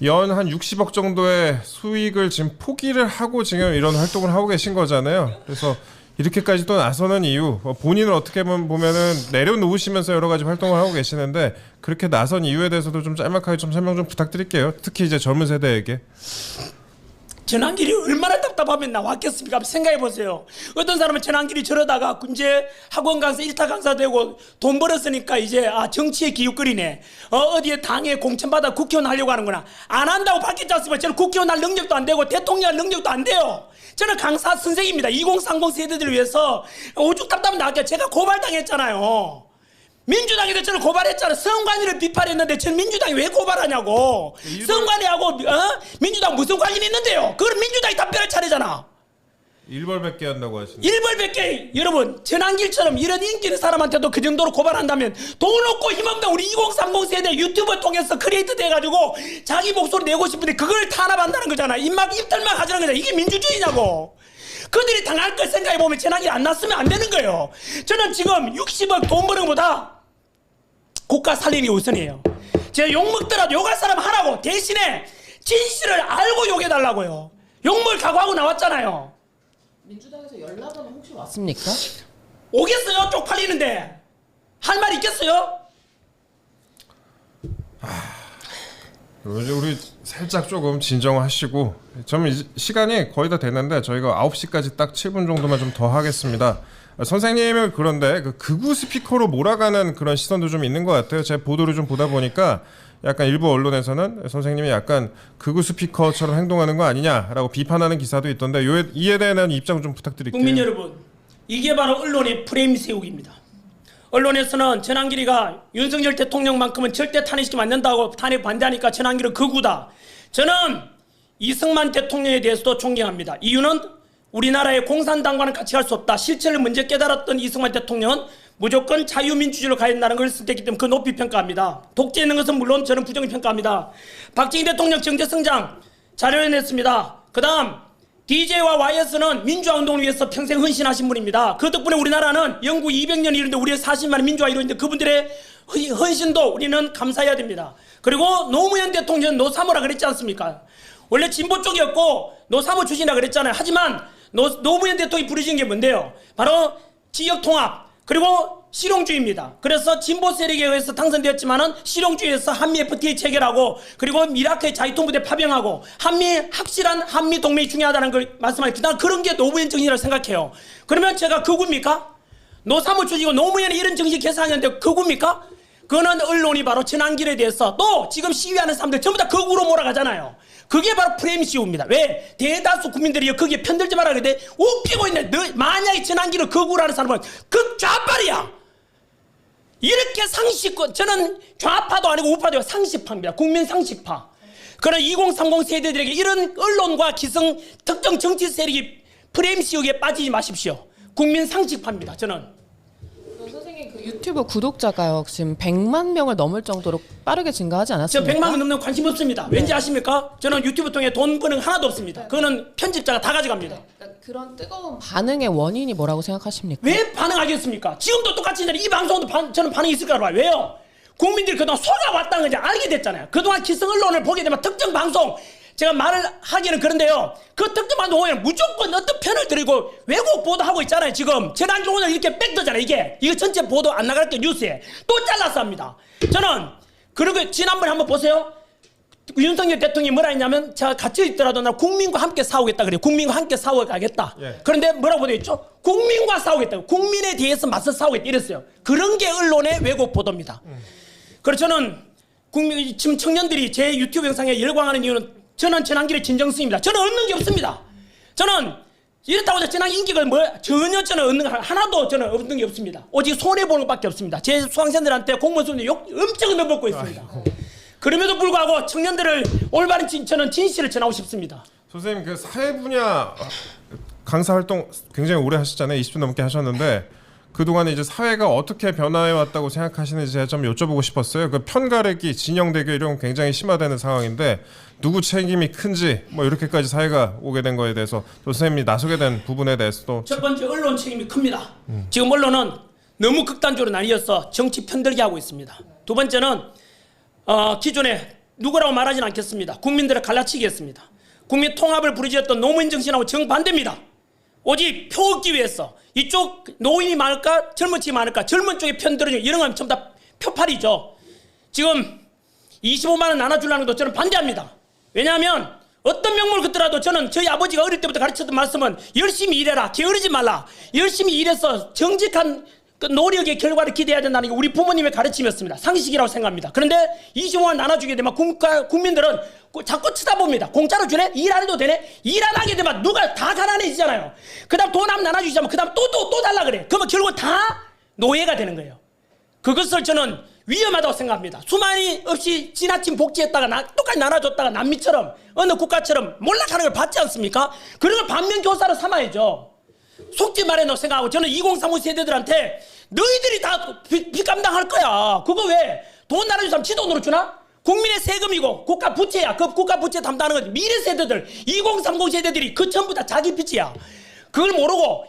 연 한 60억 정도의 수익을 지금 포기를 하고 지금 이런 활동을 하고 계신 거잖아요. 그래서 이렇게까지 또 나서는 이유, 본인을 어떻게 보면은 내려놓으시면서 여러 가지 활동을 하고 계시는데 그렇게 나선 이유에 대해서도 좀 짤막하게 좀 설명 좀 부탁드릴게요. 특히 이제 젊은 세대에게. 전환길이 얼마나 답답하면 나왔겠습니까? 생각해 보세요. 어떤 사람은 전환길이 저러다가 이제 학원 강사 1타 강사 되고 돈 벌었으니까 이제 정치에 기웃거리네. 어디에 당에 공천받아 국회의원 하려고 하는구나. 안 한다고 밝혔지 않습니까? 저는 국회의원 할 능력도 안 되고 대통령 할 능력도 안 돼요. 저는 강사 선생입니다. 2030 세대들을 위해서 오죽 답답하면 나왔게 제가 고발당했잖아요. 민주당에서 저를 고발했잖아요. 성관이를 비판했는데 저는 민주당이 왜 고발하냐고. 성관이하고 민주당 무슨 관련이 있는데요. 그건 민주당이 답변할 차례잖아. 일벌백계 한다고 하시는. 일벌백계. 여러분 전환길처럼 이런 인기 있는 사람한테도 그 정도로 고발한다면 돈 없고 힘없는 우리 2030 세대 유튜브 통해서 크리에이터 돼가지고 자기 목소리 내고 싶은데 그걸 탄압한다는 거잖아. 입들만 가지는 거잖아. 이게 민주주의냐고. 그들이 당할 걸 생각해보면 전환길이 안 났으면 안 되는 거예요. 저는 지금 60억 돈 버는 것보다 국가 살리는 게 우선이에요. 제가 욕먹더라도 욕할 사람 하라고 대신에 진실을 알고 욕해달라고요. 욕먹을 각오하고 나왔잖아요. 민주당에서 연락은 혹시 왔습니까? 오겠어요? 쪽팔리는데 할 말 있겠어요? 우리 살짝 조금 진정하시고 좀 시간이 거의 다 됐는데 저희가 9시까지 딱 7분 정도만 좀 더 하겠습니다. 선생님은 그런데 그 극우 스피커로 몰아가는 그런 시선도 좀 있는 것 같아요. 제가 보도를 좀 보다 보니까 약간 일부 언론에서는 선생님이 약간 극우 스피커처럼 행동하는 거 아니냐라고 비판하는 기사도 있던데 이에 대한 입장 좀 부탁드릴게요. 국민 여러분, 이게 바로 언론의 프레임 세우기입니다. 언론에서는 전환길이가 윤석열 대통령만큼은 절대 탄핵시키면 안 된다고 탄핵 반대하니까 전환길은 극우다. 저는 이승만 대통령에 대해서도 존경합니다. 이유는 우리나라의 공산당과는 같이 갈 수 없다. 실체를 먼저 깨달았던 이승만 대통령은 무조건 자유민주주의로 가야 된다는 걸 선택했기 때문에 그 높이 평가합니다. 독재있는 것은 물론 저는 부정히 평가합니다. 박정희 대통령 정체성장 자료를 냈습니다. 그 다음 DJ와 YS는 민주화운동을 위해서 평생 헌신하신 분입니다. 그 덕분에 우리나라는 영구 200년이 이루는데 우리의 40만의 민주화 이루는데 그분들의 헌신도 우리는 감사해야 됩니다. 그리고 노무현 대통령 노사모라 그랬지 않습니까? 원래 진보 쪽이었고 노사모 출신이라 그랬잖아요. 하지만 노무현 대통령이 부르신 게 뭔데요? 바로 지역통합 그리고 실용주의입니다. 그래서 진보 세력에 의해서 당선되었지만은 실용주의에서 한미 FTA 체결하고 그리고 미라크의 자유통부대 파병하고 확실한 한미 동맹이 중요하다는 걸 말씀하셨죠. 난 그런 게 노무현 정신이라고 생각해요. 그러면 제가 극우입니까? 노사모 출신이고 노무현이 이런 정신 계산하는데 극우입니까? 그거는 언론이 바로 전환길에 대해서 또 지금 시위하는 사람들 전부 다 극우로 몰아가잖아요. 그게 바로 프레임 시우입니다. 왜? 대다수 국민들이 거기에 편들지 말라 그러는데 웃기고 있네. 만약에 전환길을 극우라는 사람은 극좌빨이야. 이렇게 상식권, 저는 좌파도 아니고 우파도 아니고 상식파입니다. 국민 상식파. 그러나 2030 세대들에게 이런 언론과 기성 특정 정치 세력이 프레임 씌우기에 빠지지 마십시오. 국민 상식파입니다. 저는. 선생님 그 유튜브 구독자가요 지금 100만 명을 넘을 정도로 빠르게 증가하지 저 않았습니까? 100만 명 넘는 관심 없습니다. 왠지 아십니까? 저는 유튜브 통해 돈 버는 거 하나도 없습니다. 그거는 편집자가 다 가져갑니다. 그러니까 그런 뜨거운 반응의 원인이 뭐라고 생각하십니까? 왜 반응하겠습니까? 지금도 똑같이 이 방송도 저는 반응이 있을 거라고 봐요. 왜요? 국민들이 그동안 속아왔다는 걸 알게 됐잖아요. 그동안 기성 언론을 보게 되면 특정 방송 제가 말을 하기는 그런데요. 그 특정 방송 보면 무조건 어떤 편을 들이고 왜곡 보도하고 있잖아요. 지금 전환길 오늘 이렇게 빽떠잖아요. 이거 전체 보도 안 나갈 게 뉴스에 또 잘라서 합니다. 저는 그리고 지난번에 한번 보세요. 윤석열 대통령이 뭐라 했냐면 제가 갇혀 있더라도 나 국민과 함께 싸우겠다 그래요. 국민과 함께 싸워가겠다. 예. 그런데 뭐라고 되어 있죠? 국민과 싸우겠다. 국민에 대해서 맞서 싸우겠다 이랬어요. 그런 게 언론의 왜곡 보도입니다. 그래서 저는 지금 청년들이 제 유튜브 영상에 열광하는 이유는 저는 전환길의 진정성입니다. 저는 얻는 게 없습니다. 저는 이렇다고 해서 전환 인기가 전혀 저는 얻는 거 하나도 저는 얻는 게 없습니다. 오직 손해보는 것밖에 없습니다. 제 수강생들한테 공무원 수준에 욕 엄청 얻어먹고 있습니다. 그럼에도 불구하고 청년들을 올바른 저는 진실을 전하고 싶습니다. 선생님 그 사회 분야 강사 활동 굉장히 오래 하셨잖아요. 20년 넘게 하셨는데 그동안 이제 사회가 어떻게 변화해 왔다고 생각하시는지 제가 좀 여쭤보고 싶었어요. 그 편가르기, 진영대교 이런 건 굉장히 심화되는 상황인데 누구 책임이 큰지 뭐 이렇게까지 사회가 오게 된 거에 대해서 또 선생님이 나서게 된 부분에 대해서도 첫 번째 언론 책임이 큽니다. 지금 언론은 너무 극단적으로 나뉘어서 정치 편들게 하고 있습니다. 두 번째는 기존에 누구라고 말하지는 않겠습니다. 국민들을 갈라치기 했습니다. 국민 통합을 부르짖었던 노무현 정신하고 정반대입니다. 오직 표 얻기 위해서 이쪽 노인이 많을까 젊은 층이 많을까 젊은 쪽에 편들어주는 이런 건 전부 다 표팔이죠. 지금 25만 원 나눠주려는 것도 저는 반대합니다. 왜냐하면 어떤 명목을 걷더라도 저는 저희 아버지가 어릴 때부터 가르쳤던 말씀은 열심히 일해라, 게으르지 말라. 열심히 일해서 정직한 그 노력의 결과를 기대해야 된다는 게 우리 부모님의 가르침이었습니다. 상식이라고 생각합니다. 그런데 25만 원 나눠주게 되면 국민들은 자꾸 쳐다봅니다. 공짜로 주네? 일 안 해도 되네? 일 안 하게 되면 누가 다 가난해지잖아요. 그 다음 돈 한번 나눠주시자면 그 다음 또 달라 그래. 그러면 결국 다 노예가 되는 거예요. 그것을 저는 위험하다고 생각합니다. 수많이 없이 지나친 복지했다가 똑같이 나눠줬다가 남미처럼 어느 국가처럼 몰락하는 걸 봤지 않습니까? 그런 걸 반면교사로 삼아야죠. 속지 말해놓고 생각하고 저는 2035 세대들한테 너희들이 다 빚 감당할 거야. 그거 왜 돈 나눠주면 지 돈으로 주나? 국민의 세금이고 국가 부채야. 그 국가 부채 담당하는 건 미래 세대들 2030 세대들이 그 전부 다 자기 빚이야. 그걸 모르고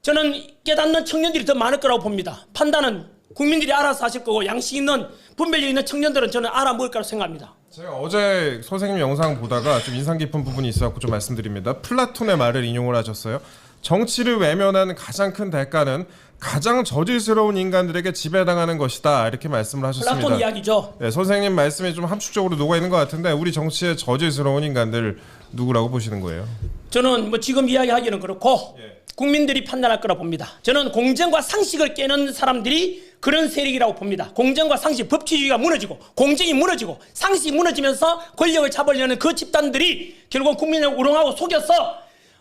저는 깨닫는 청년들이 더 많을 거라고 봅니다. 판단은 국민들이 알아서 하실 거고 양식 있는 분별력 있는 청년들은 저는 알아먹을 거라고 생각합니다. 제가 어제 선생님 영상 보다가 좀 인상 깊은 부분이 있어서 좀 말씀드립니다. 플라톤의 말을 인용을 하셨어요. 정치를 외면한 가장 큰 대가는 가장 저질스러운 인간들에게 지배당하는 것이다. 이렇게 말씀을 하셨습니다. 플라톤 이야기죠. 네, 선생님 말씀이 좀 함축적으로 녹아 있는 것 같은데 우리 정치의 저질스러운 인간들 누구라고 보시는 거예요? 저는 뭐 지금 이야기하기는 그렇고 국민들이 판단할 거라 봅니다. 저는 공정과 상식을 깨는 사람들이 그런 세력이라고 봅니다. 공정과 상식, 법치주의가 무너지고 공정이 무너지고 상식이 무너지면서 권력을 잡으려는 그 집단들이 결국 국민을 우롱하고 속여서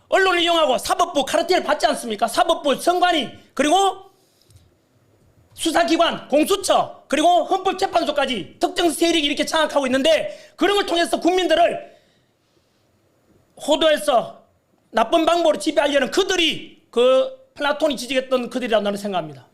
언론을 이용하고 사법부 카르텔 받지 않습니까? 사법부, 선관위, 그리고 수사기관, 공수처, 그리고 헌법재판소까지 특정 세력이 이렇게 장악하고 있는데 그런 걸 통해서 국민들을 호도해서 나쁜 방법으로 지배하려는 그들이 그 플라톤이 지적했던 그들이라고 나는 생각합니다.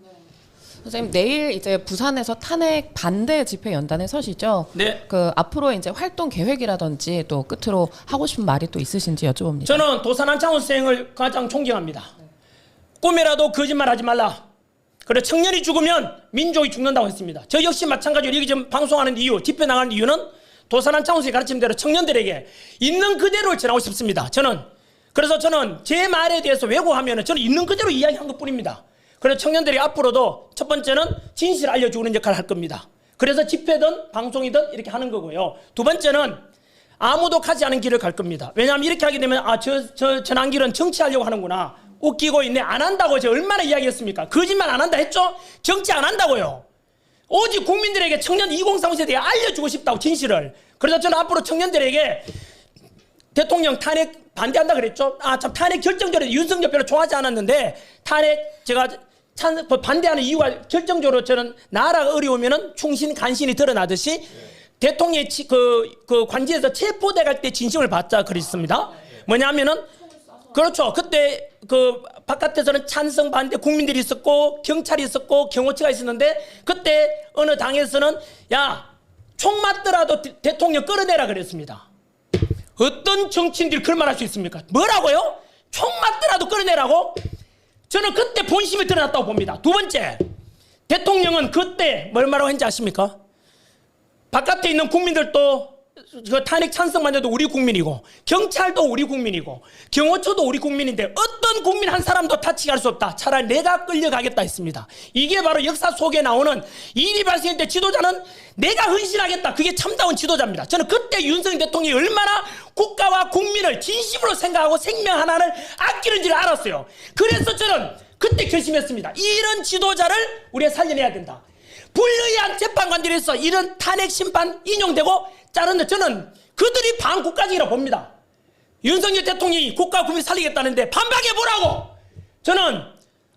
선생님 내일 이제 부산에서 탄핵 반대 집회 연단에 서시죠? 네. 그 앞으로 이제 활동 계획이라든지 또 끝으로 하고 싶은 말이 또 있으신지 여쭤봅니다. 저는 도산한창 선생을 가장 존경합니다. 꿈이라도 거짓말하지 말라. 그리고 청년이 죽으면 민족이 죽는다고 했습니다. 저 역시 마찬가지로 여기 지금 방송하는 이유, 집회 나가는 이유는 도산한창 선생의 가르침대로 청년들에게 있는 그대로를 전하고 싶습니다. 그래서 저는 제 말에 대해서 왜곡하면 저는 있는 그대로 이야기한 것뿐입니다. 그래서 청년들이 앞으로도 첫 번째는 진실을 알려주는 역할을 할 겁니다. 그래서 집회든 방송이든 이렇게 하는 거고요. 두 번째는 아무도 가지 않은 길을 갈 겁니다. 왜냐하면 이렇게 하게 되면 저 전환길은 정치하려고 하는구나. 웃기고 있네. 안 한다고 제가 얼마나 이야기했습니까? 거짓말 안 한다 했죠? 정치 안 한다고요. 오직 국민들에게 청년 2030 세대에 알려주고 싶다고 진실을. 그래서 저는 앞으로 청년들에게 대통령 탄핵 반대한다 그랬죠? 참 탄핵 결정적으로 윤석열 별로 좋아하지 않았는데 탄핵 제가 반대하는 이유가 결정적으로 저는 나라가 어려우면은 충신 간신이 드러나듯이 대통령의 그 관지에서 체포돼 갈 때 진심을 받자 그랬습니다. 뭐냐면은 그렇죠. 그때 그 바깥에서는 찬성 반대 국민들이 있었고 경찰이 있었고 경호처가 있었는데 그때 어느 당에서는 야 총 맞더라도 대통령 끌어내라 그랬습니다. 어떤 정치인들이 그런 말 할 수 있습니까? 뭐라고요? 총 맞더라도 끌어내라고? 저는 그때 본심이 드러났다고 봅니다. 두 번째, 대통령은 그때 뭘 말하고 했는지 아십니까? 바깥에 있는 국민들도 그 탄핵 찬성만 해도 우리 국민이고 경찰도 우리 국민이고 경호처도 우리 국민인데 어떤 국민 한 사람도 다치게 할 수 없다. 차라리 내가 끌려가겠다 했습니다. 이게 바로 역사 속에 나오는 일이 발생할 때 지도자는 내가 헌신하겠다. 그게 참다운 지도자입니다. 저는 그때 윤석열 대통령이 얼마나 국가와 국민을 진심으로 생각하고 생명 하나를 아끼는지를 알았어요. 그래서 저는 그때 결심했습니다. 이런 지도자를 우리가 살려내야 된다. 불의한 재판관들에서 이런 탄핵 심판 인용되고 자르는데 저는 그들이 반국가적이라고 봅니다. 윤석열 대통령이 국가 국민 살리겠다는데 반박해보라고.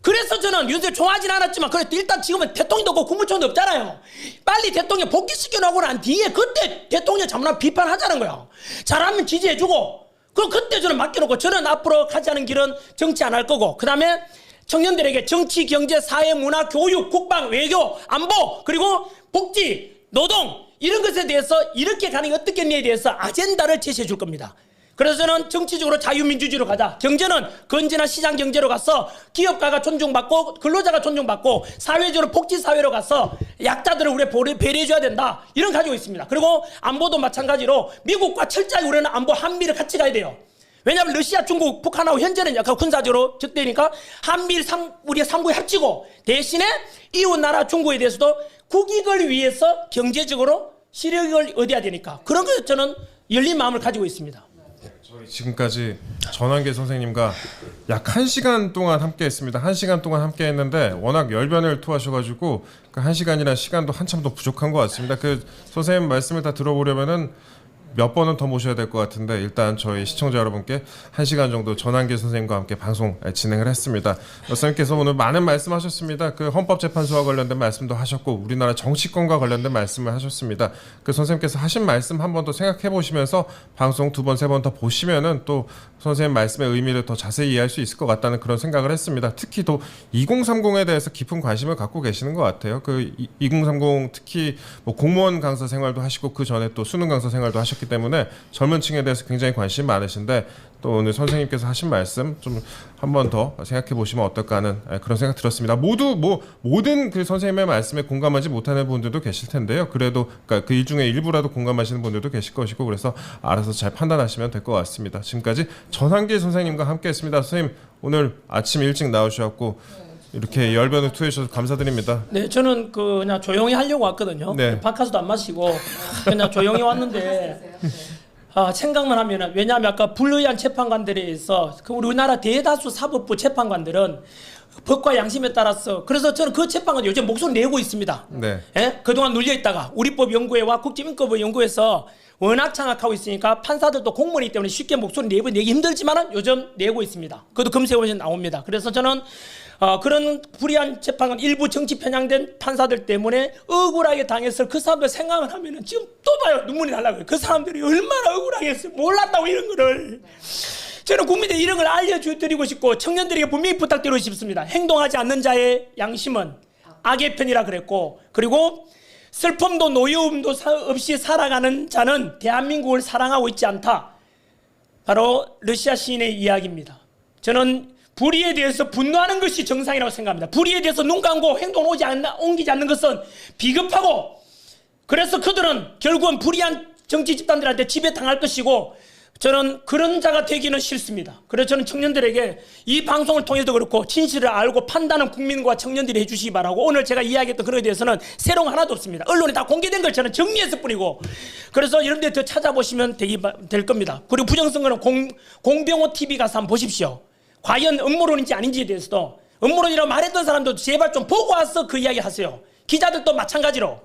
그래서 저는 윤석열 좋아하진 않았지만 그래도 일단 지금은 대통령도 없고 국무총리도 없잖아요. 빨리 대통령 복귀시켜놓고 난 뒤에 그때 대통령 잘못하면 비판하자는 거야. 잘하면 지지해주고 그럼 그때 저는 맡겨놓고 저는 앞으로 가지 않은 길은 정치 안 할 거고 그 다음에 청년들에게 정치, 경제, 사회, 문화, 교육, 국방, 외교, 안보 그리고 복지, 노동 이런 것에 대해서 이렇게 가는 게 어떻겠냐에 대해서 아젠다를 제시해 줄 겁니다. 그래서 저는 정치적으로 자유민주주의로 가자. 경제는 건전한 시장 경제로 가서 기업가가 존중받고 근로자가 존중받고 사회적으로 복지사회로 가서 약자들을 우리 배려해줘야 된다. 이런 가지고 있습니다. 그리고 안보도 마찬가지로 미국과 철저하게 우리는 안보 한미를 같이 가야 돼요. 왜냐하면 러시아, 중국, 북한하고 현재는 약간 군사적으로 적대니까 우리가 삼국이 합치고 대신에 이웃 나라 중국에 대해서도 국익을 위해서 경제적으로 실력을 얻어야 되니까 그런 것에 저는 열린 마음을 가지고 있습니다. 저희 지금까지 전환계 선생님과 약 1시간 동안 함께했습니다. 1시간 동안 함께했는데 워낙 열변을 토하셔가지고 그 1시간이라는 시간도 한참 더 부족한 것 같습니다. 그 선생님 말씀을 다 들어보려면은 몇 번은 더 모셔야 될 것 같은데 일단 저희 시청자 여러분께 1시간 정도 전환기 선생님과 함께 방송 진행을 했습니다. 선생님께서 오늘 많은 말씀하셨습니다. 그 헌법재판소와 관련된 말씀도 하셨고 우리나라 정치권과 관련된 말씀을 하셨습니다. 그 선생님께서 하신 말씀 한 번 더 생각해 보시면서 방송 2번, 3번 더 보시면은 또 선생님 말씀의 의미를 더 자세히 이해할 수 있을 것 같다는 그런 생각을 했습니다. 특히 또 2030에 대해서 깊은 관심을 갖고 계시는 것 같아요. 그 2030 특히 뭐 공무원 강사 생활도 하시고 그 전에 또 수능 강사 생활도 하셨기 때문에 젊은 층에 대해서 굉장히 관심이 많으신데 또 오늘 선생님께서 하신 말씀 좀 한 번 더 생각해 보시면 어떨까 하는 그런 생각 들었습니다. 모든 그 선생님의 말씀에 공감하지 못하는 분들도 계실 텐데요. 그래도 그러니까 그 일중에 일부라도 공감하시는 분들도 계실 것이고 그래서 알아서 잘 판단하시면 될 것 같습니다. 지금까지 전환기 선생님과 함께했습니다. 선생님 오늘 아침 일찍 나오셔갖고 이렇게 열변을 토해주셔서 감사드립니다. 네, 저는 그냥 조용히 하려고 왔거든요. 네. 바카스도 안 마시고 그냥 조용히 왔는데 생각만 하면은 왜냐하면 아까 불의한 재판관들에 의해서 그 우리나라 대다수 사법부 재판관들은 법과 양심에 따라서 그래서 저는 그 재판관 요즘 목소리 내고 있습니다. 네. 예? 그동안 눌려 있다가 우리법연구회와 국제민법을 연구해서 워낙 장악하고 있으니까 판사들도 공무원이기 때문에 쉽게 목소리 내기 힘들지만은 요즘 내고 있습니다. 그것도 검색해보시면 나옵니다. 그래서 저는 그런 불의한 재판관 일부 정치 편향된 판사들 때문에 억울하게 당했을 그 사람들 생각을 하면은 지금 또 봐요 눈물이 날라고요. 그 사람들이 얼마나 억울하게 했어요. 몰랐다고 이런 거를. 저는 국민들 이런 걸 알려드리고 싶고 청년들에게 분명히 부탁드리고 싶습니다. 행동하지 않는 자의 양심은 악의 편이라 그랬고 그리고 슬픔도 노여움도 없이 살아가는 자는 대한민국을 사랑하고 있지 않다. 바로 러시아 시인의 이야기입니다. 저는 불의에 대해서 분노하는 것이 정상이라고 생각합니다. 불의에 대해서 눈 감고 행동 옮기지 않는 것은 비겁하고 그래서 그들은 결국은 불의한 정치 집단들한테 지배당할 것이고 저는 그런 자가 되기는 싫습니다. 그래서 저는 청년들에게 이 방송을 통해서도 그렇고 진실을 알고 판단은 국민과 청년들이 해주시기 바라고 오늘 제가 이야기했던 그런 것에 대해서는 새로운 거 하나도 없습니다. 언론에 다 공개된 걸 저는 정리했을 뿐이고 그래서 이런 데 더 찾아보시면 될 겁니다. 그리고 부정선거는 공병호 TV 가서 한번 보십시오. 과연 음모론인지 아닌지에 대해서도 음모론이라고 말했던 사람도 제발 좀 보고 와서 그 이야기 하세요. 기자들도 마찬가지로